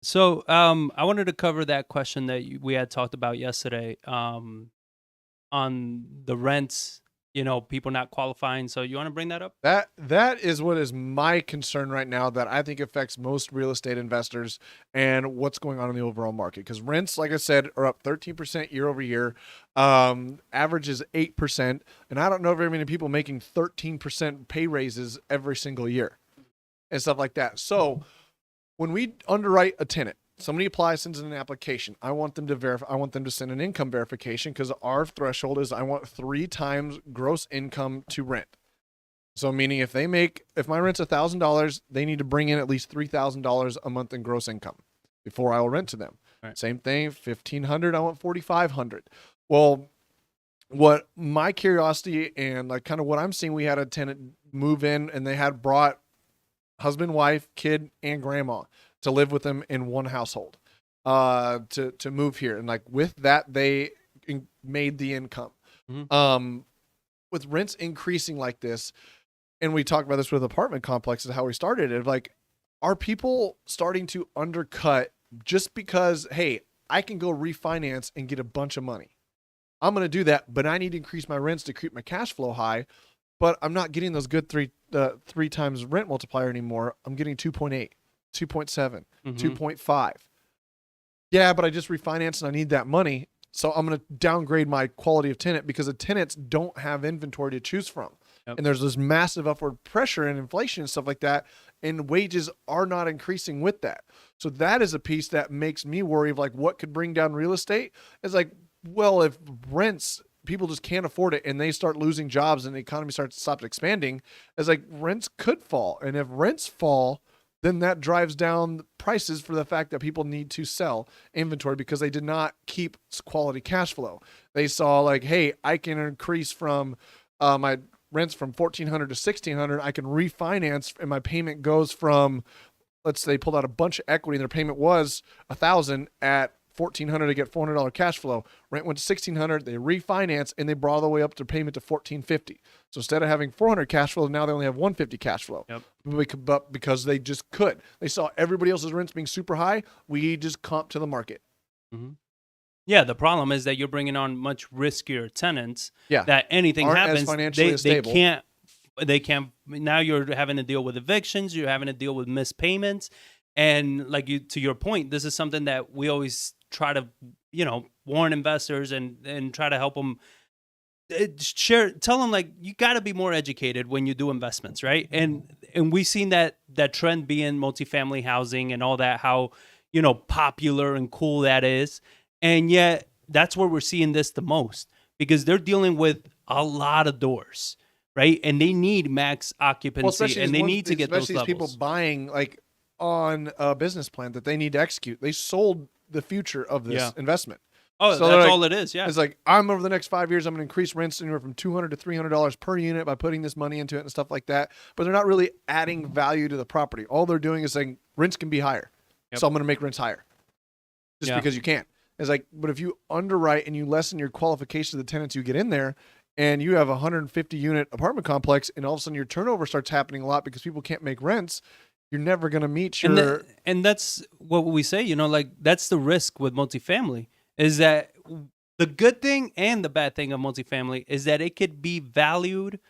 So I wanted to cover that question that we had talked about yesterday on the rents, people not qualifying. So you want to bring that up? That is what is my concern right now, that I think affects most real estate investors and what's going on in the overall market. Because rents, like I said, are up 13% year over year. Average is 8%. And I don't know very many people making 13% pay raises every single year and stuff like that. So when we underwrite a tenant, somebody applies, sends in an application, I want them to verify. I want them to send an income verification, because our threshold is I want 3 times gross income to rent. So meaning if my rent's $1,000, they need to bring in at least $3,000 a month in gross income before I will rent to them. Right. Same thing, $1,500, I want $4,500. Well, what my curiosity and like kind of what I'm seeing, we had a tenant move in and they had brought husband, wife, kid, and grandma to live with them in one household, to move here. And like, with that, they made the income. Mm-hmm. With rents increasing like this, and we talked about this with apartment complexes, how we started it, like, are people starting to undercut just because, hey, I can go refinance and get a bunch of money. I'm going to do that, but I need to increase my rents to keep my cash flow high. But I'm not getting those good three times rent multiplier anymore. I'm getting 2.8, 2.7, 2.5. Yeah, but I just refinanced and I need that money. So I'm going to downgrade my quality of tenant, because the tenants don't have inventory to choose from. Yep. And there's this massive upward pressure and inflation and stuff like that. And wages are not increasing with that. So that is a piece that makes me worry of like, what could bring down real estate. It's like, well, if rents, people just can't afford it and they start losing jobs and the economy stops expanding, it's like rents could fall. And if rents fall, then that drives down prices for the fact that people need to sell inventory because they did not keep quality cash flow. They saw like, hey, I can increase from my rents from 1,400 to 1,600, I can refinance, and my payment goes from, let's say they pulled out a bunch of equity and their payment was 1,000 at 1,400 to get $400 cash flow. Rent went to 1,600. They refinance and they brought all the way up their payment to 1,450. So instead of having 400 cash flow, now they only have 150 cash flow. Yep. But because they just could. They saw everybody else's rents being super high. We just comp to the market. Mm-hmm. Yeah, the problem is that you're bringing on much riskier tenants. Yeah. That anything Aren't happens, as financially they stable. they can't. Now you're having to deal with evictions. You're having to deal with missed payments. And like to your point, this is something that we always try to, warn investors and try to help them tell them, like, you got to be more educated when you do investments, right? And we've seen that trend be in multifamily housing and all that, how, popular and cool that is. And yet that's where we're seeing this the most, because they're dealing with a lot of doors, right? And they need max occupancy, and they need to get those levels. Especially these people buying like on a business plan that they need to execute. They sold the future of this investment. Oh, so that's all it is. Yeah. It's like, I'm over the next 5 years, I'm going to increase rents anywhere from $200 to $300 per unit by putting this money into it and stuff like that. But they're not really adding value to the property. All they're doing is saying rents can be higher. Yep. So I'm going to make rents higher just because you can. It's like, but if you underwrite and you lessen your qualifications of the tenants you get in there, and you have a 150 unit apartment complex, and all of a sudden your turnover starts happening a lot because people can't make rents, you're never going to meet your... And that's what we say, like, that's the risk with multifamily, is that the good thing and the bad thing of multifamily is that it could be valued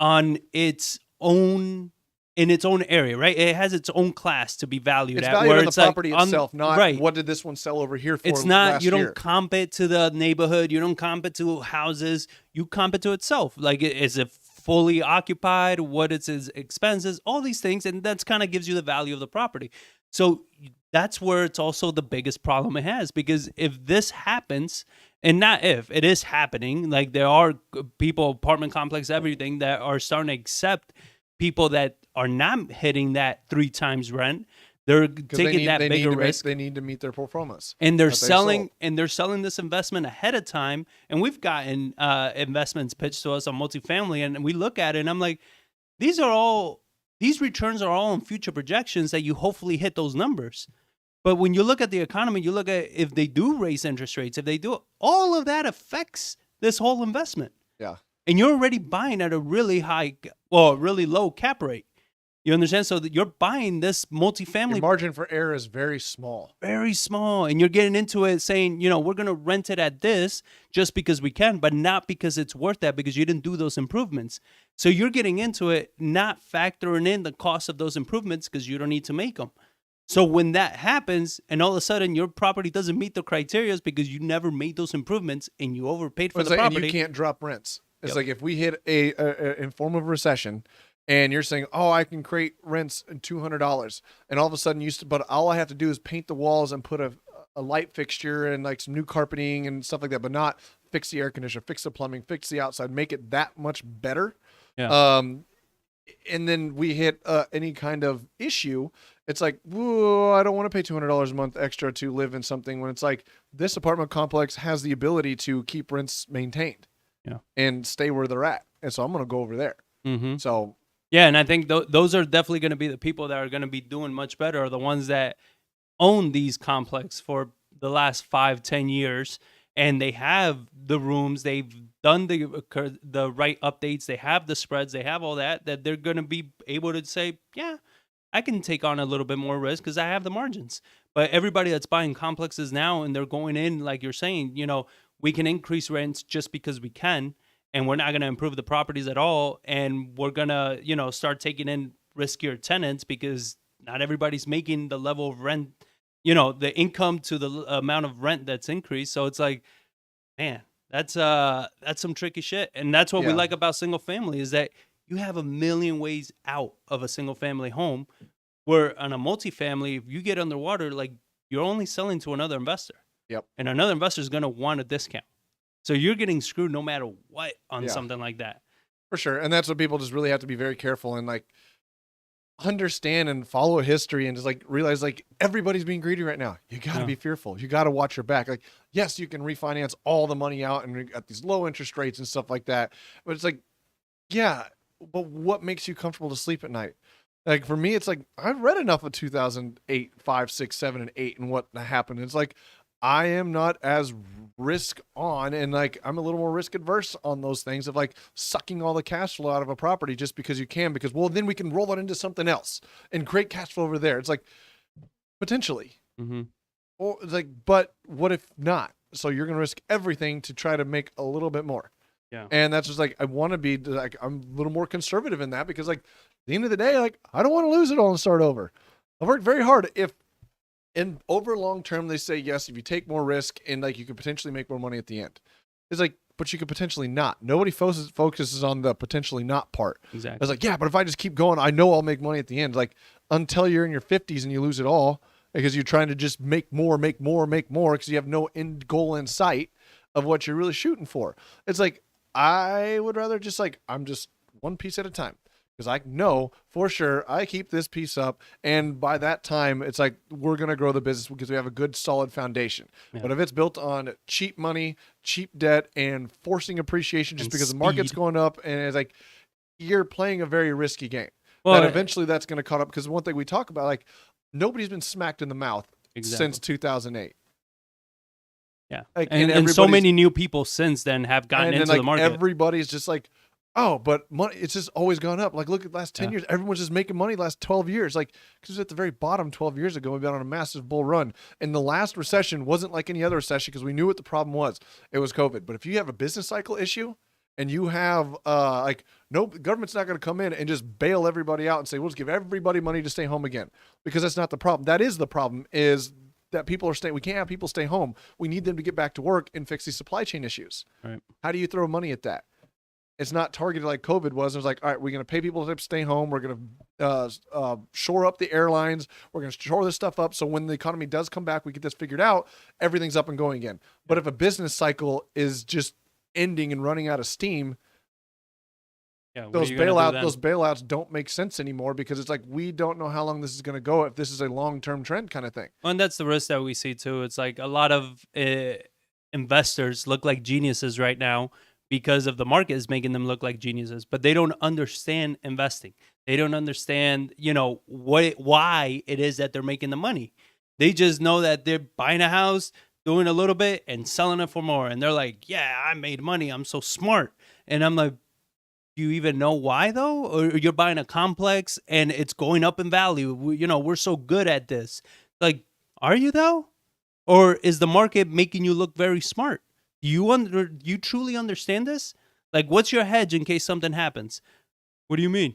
on its own, in its own area, right? It has its own class to be valued it's at. Valued where on the it's property like itself, not right. What did this one sell over here for? It's not, last you don't year. comp it to the neighborhood, you don't comp it to houses, you comp it to itself. Like, is it fully occupied? What is its expenses? All these things, and that's kind of gives you the value of the property. So that's where it's also the biggest problem it has, because if this happens, and not if, it is happening, like there are people, apartment complex, everything, that are starting to accept people that are not hitting that 3 times rent. They're taking that bigger risk. They need to meet their performance. And they're selling this investment ahead of time. And we've gotten investments pitched to us on multifamily, and we look at it and I'm like, these returns are all on future projections that you hopefully hit those numbers. But when you look at the economy, you look at if they do raise interest rates, if they do, all of that affects this whole investment. Yeah. And you're already buying at a really really low cap rate. You understand? So that you're buying this multifamily. Your margin for error is very small. Very small. And you're getting into it saying, we're going to rent it at this just because we can, but not because it's worth that, because you didn't do those improvements. So you're getting into it, not factoring in the cost of those improvements because you don't need to make them. So when that happens and all of a sudden your property doesn't meet the criteria because you never made those improvements and you overpaid for the property. And you can't drop rents. It's like if we hit in form of recession, and you're saying, oh, I can create rents in $200, and all of a sudden but all I have to do is paint the walls and put a light fixture and like some new carpeting and stuff like that, but not fix the air conditioner, fix the plumbing, fix the outside, make it that much better. Yeah. And then we hit any kind of issue. It's like, whoa, I don't want to pay $200 a month extra to live in something, when it's like this apartment complex has the ability to keep rents maintained and stay where they're at. And so I'm going to go over there. Mm-hmm. So... Yeah, and I think those are definitely going to be the people that are going to be doing much better, are the ones that own these complexes for the last 5-10 years, and they have the rooms, they've done the right updates, they have the spreads, they have all that they're going to be able to say, yeah, I can take on a little bit more risk because I have the margins. But everybody that's buying complexes now and they're going in, like you're saying, we can increase rents just because we can. And we're not going to improve the properties at all. And we're going to, start taking in riskier tenants because not everybody's making the level of rent, the income to the amount of rent that's increased. So it's like, man, that's some tricky shit. And that's what we like about single family, is that you have a million ways out of a single family home, where on a multifamily, if you get underwater, like, you're only selling to another investor. Yep. And another investor is going to want a discount. So you're getting screwed no matter what on something like that. For sure. And that's what people just really have to be very careful and like understand and follow history, and just like realize like everybody's being greedy right now. You got to be fearful. You got to watch your back. Like, yes, you can refinance all the money out and at these low interest rates and stuff like that. But it's like, Yeah, but what makes you comfortable to sleep at night? Like for me, it's like I've read enough of 2008, 5, 6, 7, and 8 and what happened. It's like I am not as risk on, and like I'm a little more risk adverse on those things of like sucking all the cash flow out of a property just because you can, because well then we can roll it into something else and create cash flow over there. It's like potentially, Mm-hmm. or it's like, but what if not? So you're gonna risk everything to try to make a little bit more. Yeah. And that's just like I want to be like I'm a little more conservative in that because like at the end of the day, like I don't want to lose it all and start over. I've worked very hard. If in over long term they say yes, if you take more risk and like you could potentially make more money at the end. It's like, but you could potentially not. Nobody focuses on the potentially not part. Exactly. It's like, yeah, but if I just keep going, I know I'll make money at the end. Like until you're in your 50s and you lose it all because you're trying to just make more because you have no end goal in sight of what you're really shooting for. It's like I would rather just like I'm just one piece at a time because I know for sure I keep this piece up, and by that time it's like we're gonna grow the business because we have a good solid foundation. Yeah. But if it's built on cheap money, cheap debt, and forcing appreciation just And because the market's speed. going up, and it's like you're playing a very risky game. Well, That eventually that's gonna caught up because one thing we talk about like nobody's been smacked in the mouth exactly. since 2008. Yeah. Like, and so everybody's- many new people since then have gotten and into then, like, the market. everybody's just like, oh, but money, it's just always gone up. Like, look at the last 10 years. Everyone's just making money the last 12 years. Like, because at the very bottom 12 years ago, we've been on a massive bull run. And the last recession wasn't like any other recession because we knew what the problem was. It was COVID. But if you have a business cycle issue and you have, like, no, the government's not going to come in and just bail everybody out and say, we'll just give everybody money to stay home again. Because that's not the problem. That is the problem, is that people are staying. We can't have people stay home. We need them to get back to work and fix these supply chain issues. Right. How do you throw money at that? It's not targeted like COVID was. It was like, all right, we're going to pay people to stay home. We're going to shore up the airlines. We're going to shore this stuff up. So when the economy does come back, we get this figured out. Everything's up and going again. But if a business cycle is just ending and running out of steam, Yeah. those bailouts don't make sense anymore because it's like we don't know how long this is going to go if this is a long-term trend kind of thing. And that's the risk that we see too. It's like a lot of investors look like geniuses right now because of the market is making them look like geniuses, but they don't understand investing. They don't understand, why it is that they're making the money. They just know that they're buying a house, doing a little bit and selling it for more. And they're like, yeah, I made money. I'm so smart. And I'm like, do you even know why though? Or you're buying a complex and it's going up in value. We're so good at this. Like, are you though? Or is the market making you look very smart? You truly understand this? Like, what's your hedge in case something happens? What do you mean?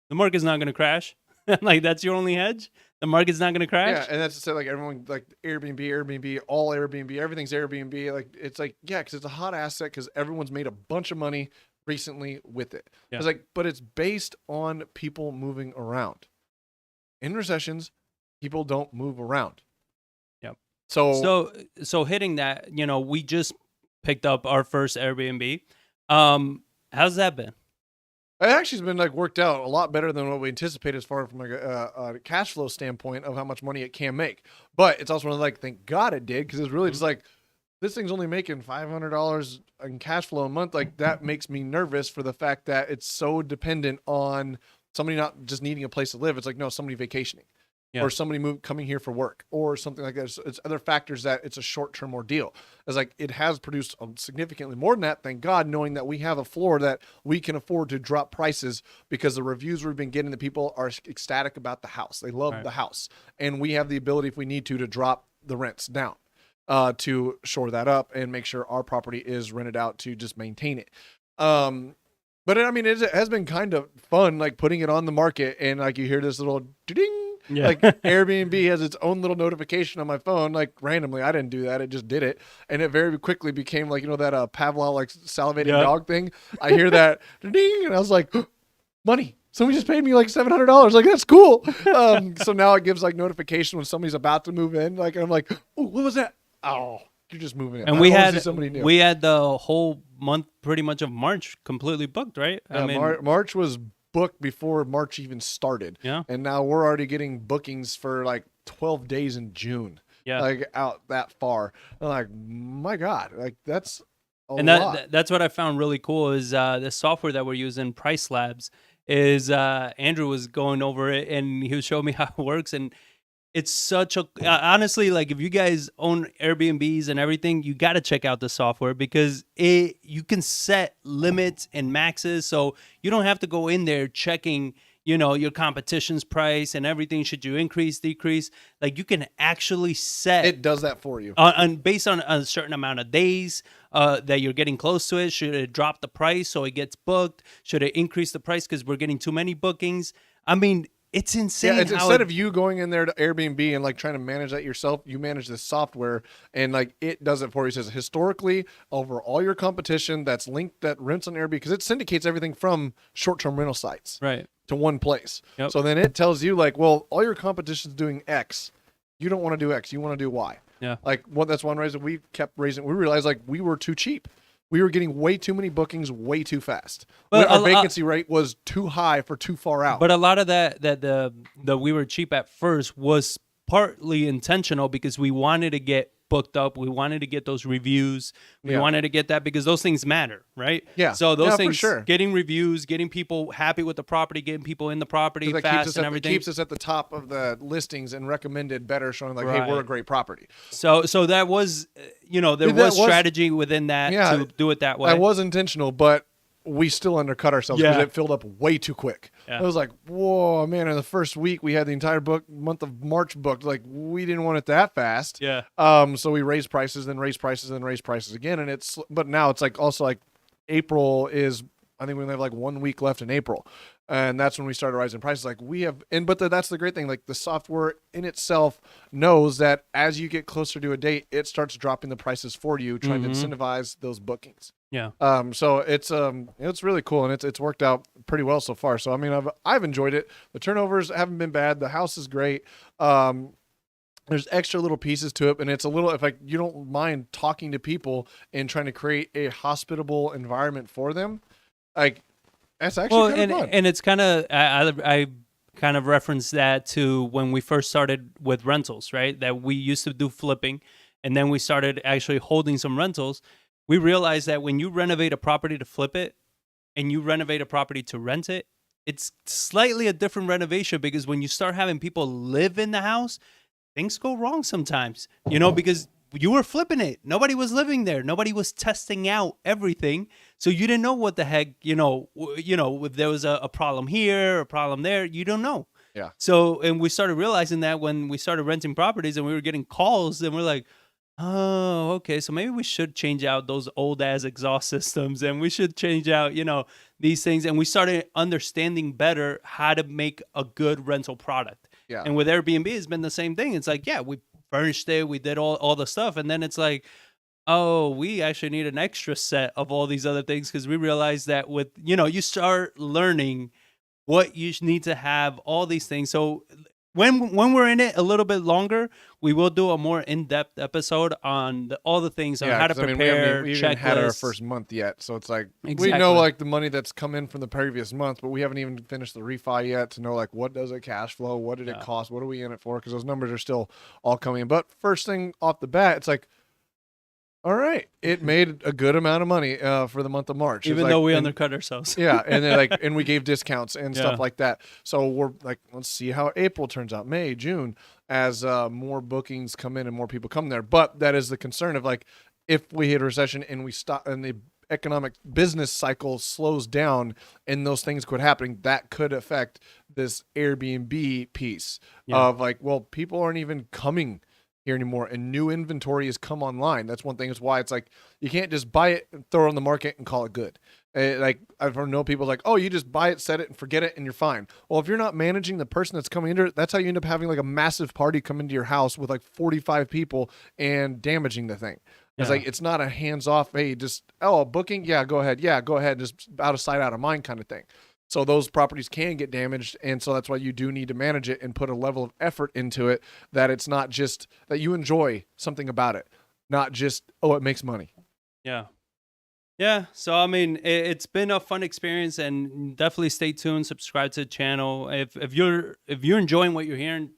The market's not going to crash? Like, that's your only hedge? The market's not going to crash? Yeah, and that's to say, like, everyone, like, Airbnb, all Airbnb, everything's Airbnb. Like, it's like, yeah, because it's a hot asset because everyone's made a bunch of money recently with it. Yeah. It's like, but it's based on people moving around. In recessions, people don't move around. Yep. So hitting that, we just picked up our first Airbnb. How's that been? it actually has been like worked out a lot better than what we anticipated as far from like a cash flow standpoint of how much money it can make. But it's also like, thank God it did, because it's really just like, this thing's only making $500 in cash flow a month. Like, that makes me nervous for the fact that it's so dependent on somebody not just needing a place to live. It's like, no, somebody vacationing. Yeah. Or somebody coming here for work or something like that. It's other factors that it's a short-term ordeal. It's like it has produced significantly more than that, thank God, knowing that we have a floor that we can afford to drop prices because the reviews we've been getting, the people are ecstatic about the house. They love the house. And we have the ability, if we need to drop the rents down to shore that up and make sure our property is rented out to just maintain it. But I mean, it has been kind of fun, like putting it on the market and like you hear this little ding. Yeah. Like Airbnb has its own little notification on my phone, like randomly. I didn't do that. It just did it. And it very quickly became like, that Pavlov, like salivating dog thing. I hear that ding, and I was like, money. Somebody just paid me like $700. Like, that's cool. So now it gives like notification when somebody's about to move in. Like, I'm like, oh, what was that? Oh, you're just moving in. And we had the whole month pretty much of March completely booked, right? Yeah, March was booked before March even started. Yeah. And now we're already getting bookings for like 12 days in June. Yeah. Like out that far. I'm like, my God, like that's A And lot. that's what I found really cool is the software that we're using, Price Labs, is Andrew was going over it and he was showing me how it works. And it's such a honestly, like if you guys own Airbnbs and everything, you got to check out the software because you can set limits and maxes, so you don't have to go in there checking, your competition's price and everything. Should you increase, decrease? Like you can actually set It does that for you. based on a certain amount of days that you're getting close to it. Should it drop the price so it gets booked? Should it increase the price because we're getting too many bookings? I mean, it's insane. Yeah, it's instead of you going in there to Airbnb and like trying to manage that yourself, you manage this software and like it does it for you. It says historically over all your competition that's linked that rents on Airbnb because it syndicates everything from short-term rental sites right to one place. Yep. So then it tells you like, well, all your competition's doing X. You don't want to do X. You want to do Y. Yeah. Like that's one reason we kept raising. We realized like we were too cheap. We were getting way too many bookings way too fast. But our vacancy rate was too high for too far out. But a lot of that the we were cheap at first was partly intentional because we wanted to get booked up. We wanted to get those reviews. We wanted to get that because those things matter, right? Yeah. So those things, for sure. Getting reviews, getting people happy with the property, getting people in the property fast and everything. It keeps us at the top of the listings and recommended better, showing like, hey, we're a great property. So that was, there was strategy within that to do it that way. That was intentional, but we still undercut ourselves because it filled up way too quick. Yeah. It was like, whoa, man, in the first week we had the entire month of March booked. Like we didn't want it that fast. Yeah. So we raised prices, then raised prices, then raised prices again. And but now it's like also like April is, I think we only have like 1 week left in April. And that's when we started rising prices. Like we have, but that's the great thing. Like the software in itself knows that as you get closer to a date, it starts dropping the prices for you, trying to incentivize those bookings. Yeah. So it's really cool and it's worked out pretty well so far. So I mean, I've enjoyed it. The turnovers haven't been bad. The house is great. There's extra little pieces to it, and it's a little, if like you don't mind talking to people and trying to create a hospitable environment for them, like that's actually kind of fun. And it's kind of I kind of reference that to when we first started with rentals, right? That we used to do flipping, and then we started actually holding some rentals. We realized that when you renovate a property to flip it and you renovate a property to rent it, it's slightly a different renovation because when you start having people live in the house, things go wrong sometimes, because you were flipping it. Nobody was living there. Nobody was testing out everything. So you didn't know what the heck, if there was a problem here, a problem there, you don't know. Yeah. So, and we started realizing that when we started renting properties and we were getting calls and we're like, oh, okay. So maybe we should change out those old ass exhaust systems and we should change out, these things. And we started understanding better how to make a good rental product. Yeah. And with Airbnb, it's been the same thing. It's like, yeah, we furnished it, we did all the stuff. And then it's like, oh, we actually need an extra set of all these other things because we realized that with, you start learning what you need to have, all these things. So when we're in it a little bit longer, we will do a more in-depth episode on all the things on how to prepare. We haven't had our first month yet, so it's like exactly. We know like the money that's come in from the previous month, but we haven't even finished the refi yet to know like what does it cash flow, what did it cost, what are we in it for? Because those numbers are still all coming in. But first thing off the bat, it's like, all right, it made a good amount of money for the month of March, even though we undercut ourselves. Yeah, and then and we gave discounts and stuff like that. So we're like, let's see how April turns out, May, June, as more bookings come in and more people come there. But that is the concern of like, if we hit a recession and we stop and the economic business cycle slows down and those things quit happening, that could affect this Airbnb piece of like, well, people aren't even coming here anymore and new inventory has come online. That's one thing is why it's like you can't just buy it and throw it on the market and call it good. Like I've heard people like, oh, you just buy it, set it and forget it and you're fine. Well, if you're not managing the person that's coming into it, that's how you end up having like a massive party come into your house with like 45 people and damaging the thing. It's like, it's not a hands off, hey, just, a booking. Yeah, go ahead. Just out of sight, out of mind kind of thing. So those properties can get damaged, and so that's why you do need to manage it and put a level of effort into it, that it's not just that you enjoy something about it, not just, it makes money. Yeah. Yeah. So, I mean, it's been a fun experience, and definitely stay tuned, subscribe to the channel. If you're enjoying what you're hearing,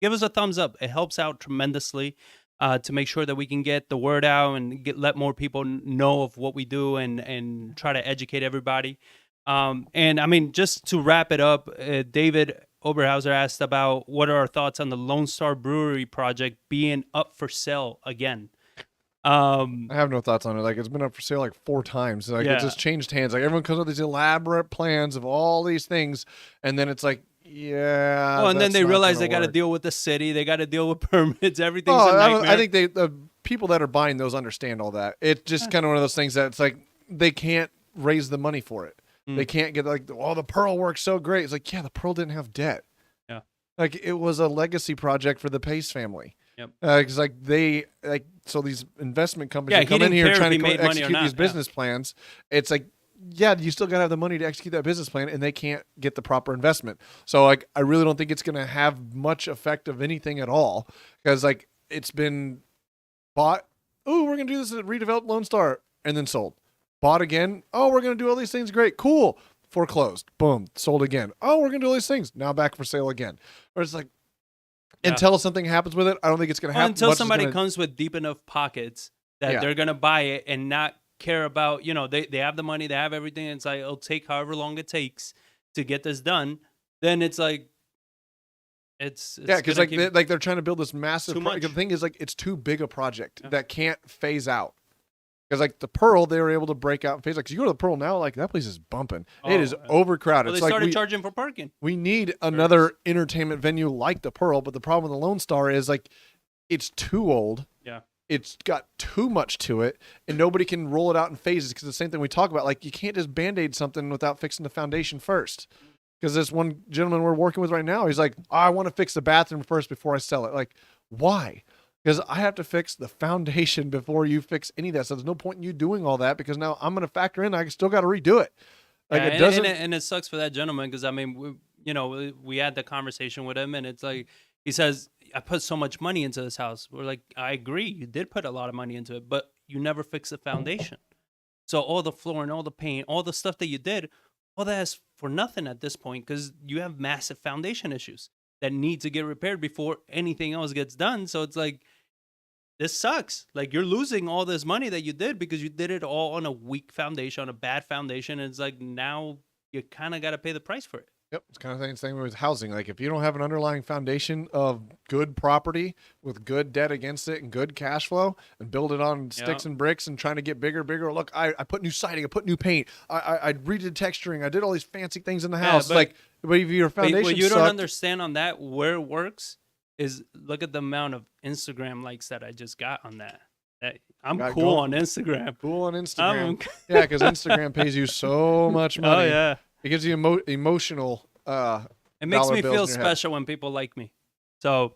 give us a thumbs up. It helps out tremendously. to make sure that we can get the word out and let more people know of what we do and try to educate everybody. And I mean, just to wrap it up, David Oberhauser asked about what are our thoughts on the Lone Star Brewery project being up for sale again. I have no thoughts on it. Like, it's been up for sale like 4 times. Like, Yeah. it just changed hands. Like, everyone comes up with these elaborate plans of all these things, and then it's like, yeah. Oh, and then that's they not realize gonna they got to work. deal with the city. They got to deal with permits. Everything's Oh, a nightmare. I think the people that are buying those understand all that. It's just kind of one of those things that it's like they can't raise the money for it. They can't get like, oh, the Pearl works so great. It's like, yeah, the Pearl didn't have debt. Yeah. Like, it was a legacy project for the Pace family. Yep. It's like so these investment companies Yeah, that come he in didn't here care trying if to he made money or execute not. these Yeah. business plans. It's like, yeah, you still got to have the money to execute that business plan, and they can't get the proper investment. So, like, I really don't think it's going to have much effect of anything at all, because, like, it's been bought. Oh, we're going to do this at redeveloped Lone Star, and then sold. Bought again. Oh, we're going to do all these things. Great. Cool. Foreclosed. Boom. Sold again. Oh, we're going to do all these things. Now back for sale again. Or it's like, until something happens with it, I don't think it's going to happen. Until somebody comes with deep enough pockets that they're going to buy it and not care about, they have the money, they have everything. And it's like, it'll take however long it takes to get this done. Then it's like, it's yeah, because like they're trying to build this massive. The thing is, like, it's too big a project that can't phase out. Because, like, the Pearl, they were able to break out and phase out. Because you go to the Pearl now, like, that place is bumping. It is overcrowded. Well, they started charging for parking. We need another entertainment venue like the Pearl, but the problem with the Lone Star is, like, it's too old. Yeah. It's got too much to it, and nobody can roll it out in phases. Because the same thing we talk about, like, you can't just Band-Aid something without fixing the foundation first. Because this one gentleman we're working with right now, he's like, oh, I want to fix the bathroom first before I sell it. Like, why? Because I have to fix the foundation before you fix any of that. So there's no point in you doing all that, because now I'm going to factor in, I still got to redo it. Like, yeah, it doesn't. And it sucks for that gentleman, because, I mean, we had the conversation with him, and it's like, he says, I put so much money into this house. We're like, I agree. You did put a lot of money into it, but you never fixed the foundation. So all the flooring, all the paint, all the stuff that you did, all that's for nothing at this point, because you have massive foundation issues that need to get repaired before anything else gets done. So it's like, this sucks. Like, you're losing all this money that you did because you did it all on a weak foundation, on a bad foundation. And it's like, now you kind of got to pay the price for it. Yep, it's kind of the same with housing. Like, if you don't have an underlying foundation of good property with good debt against it and good cash flow, and build it on sticks and bricks and trying to get bigger. Look, I put new siding, I put new paint, I redid texturing, I did all these fancy things in the house. But if your foundation what you sucked, don't understand on that, where it works, is look at the amount of Instagram likes that I just got on that. I'm cool on Instagram. Cool on Instagram. Yeah, because Instagram pays you so much money. Oh, yeah. It gives you emotional it makes me feel special when people like me. So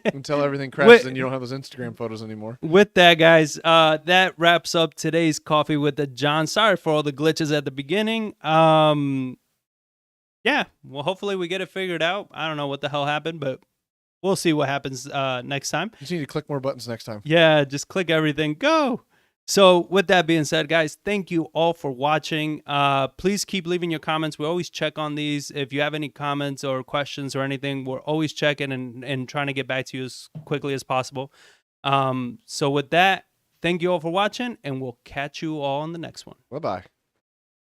until everything crashes and you don't have those Instagram photos anymore. With that, guys, that wraps up today's Coffee with the John. Sorry for all the glitches at the beginning. Yeah, well, hopefully we get it figured out. I don't know what the hell happened, but we'll see what happens next time. You just need to click more buttons next time. Yeah, just click everything. Go. So with that being said, guys, thank you all for watching. Please keep leaving your comments. We always check on these. If you have any comments or questions or anything, we're always checking and trying to get back to you as quickly as possible. So with that, thank you all for watching, and we'll catch you all on the next one. Bye-bye.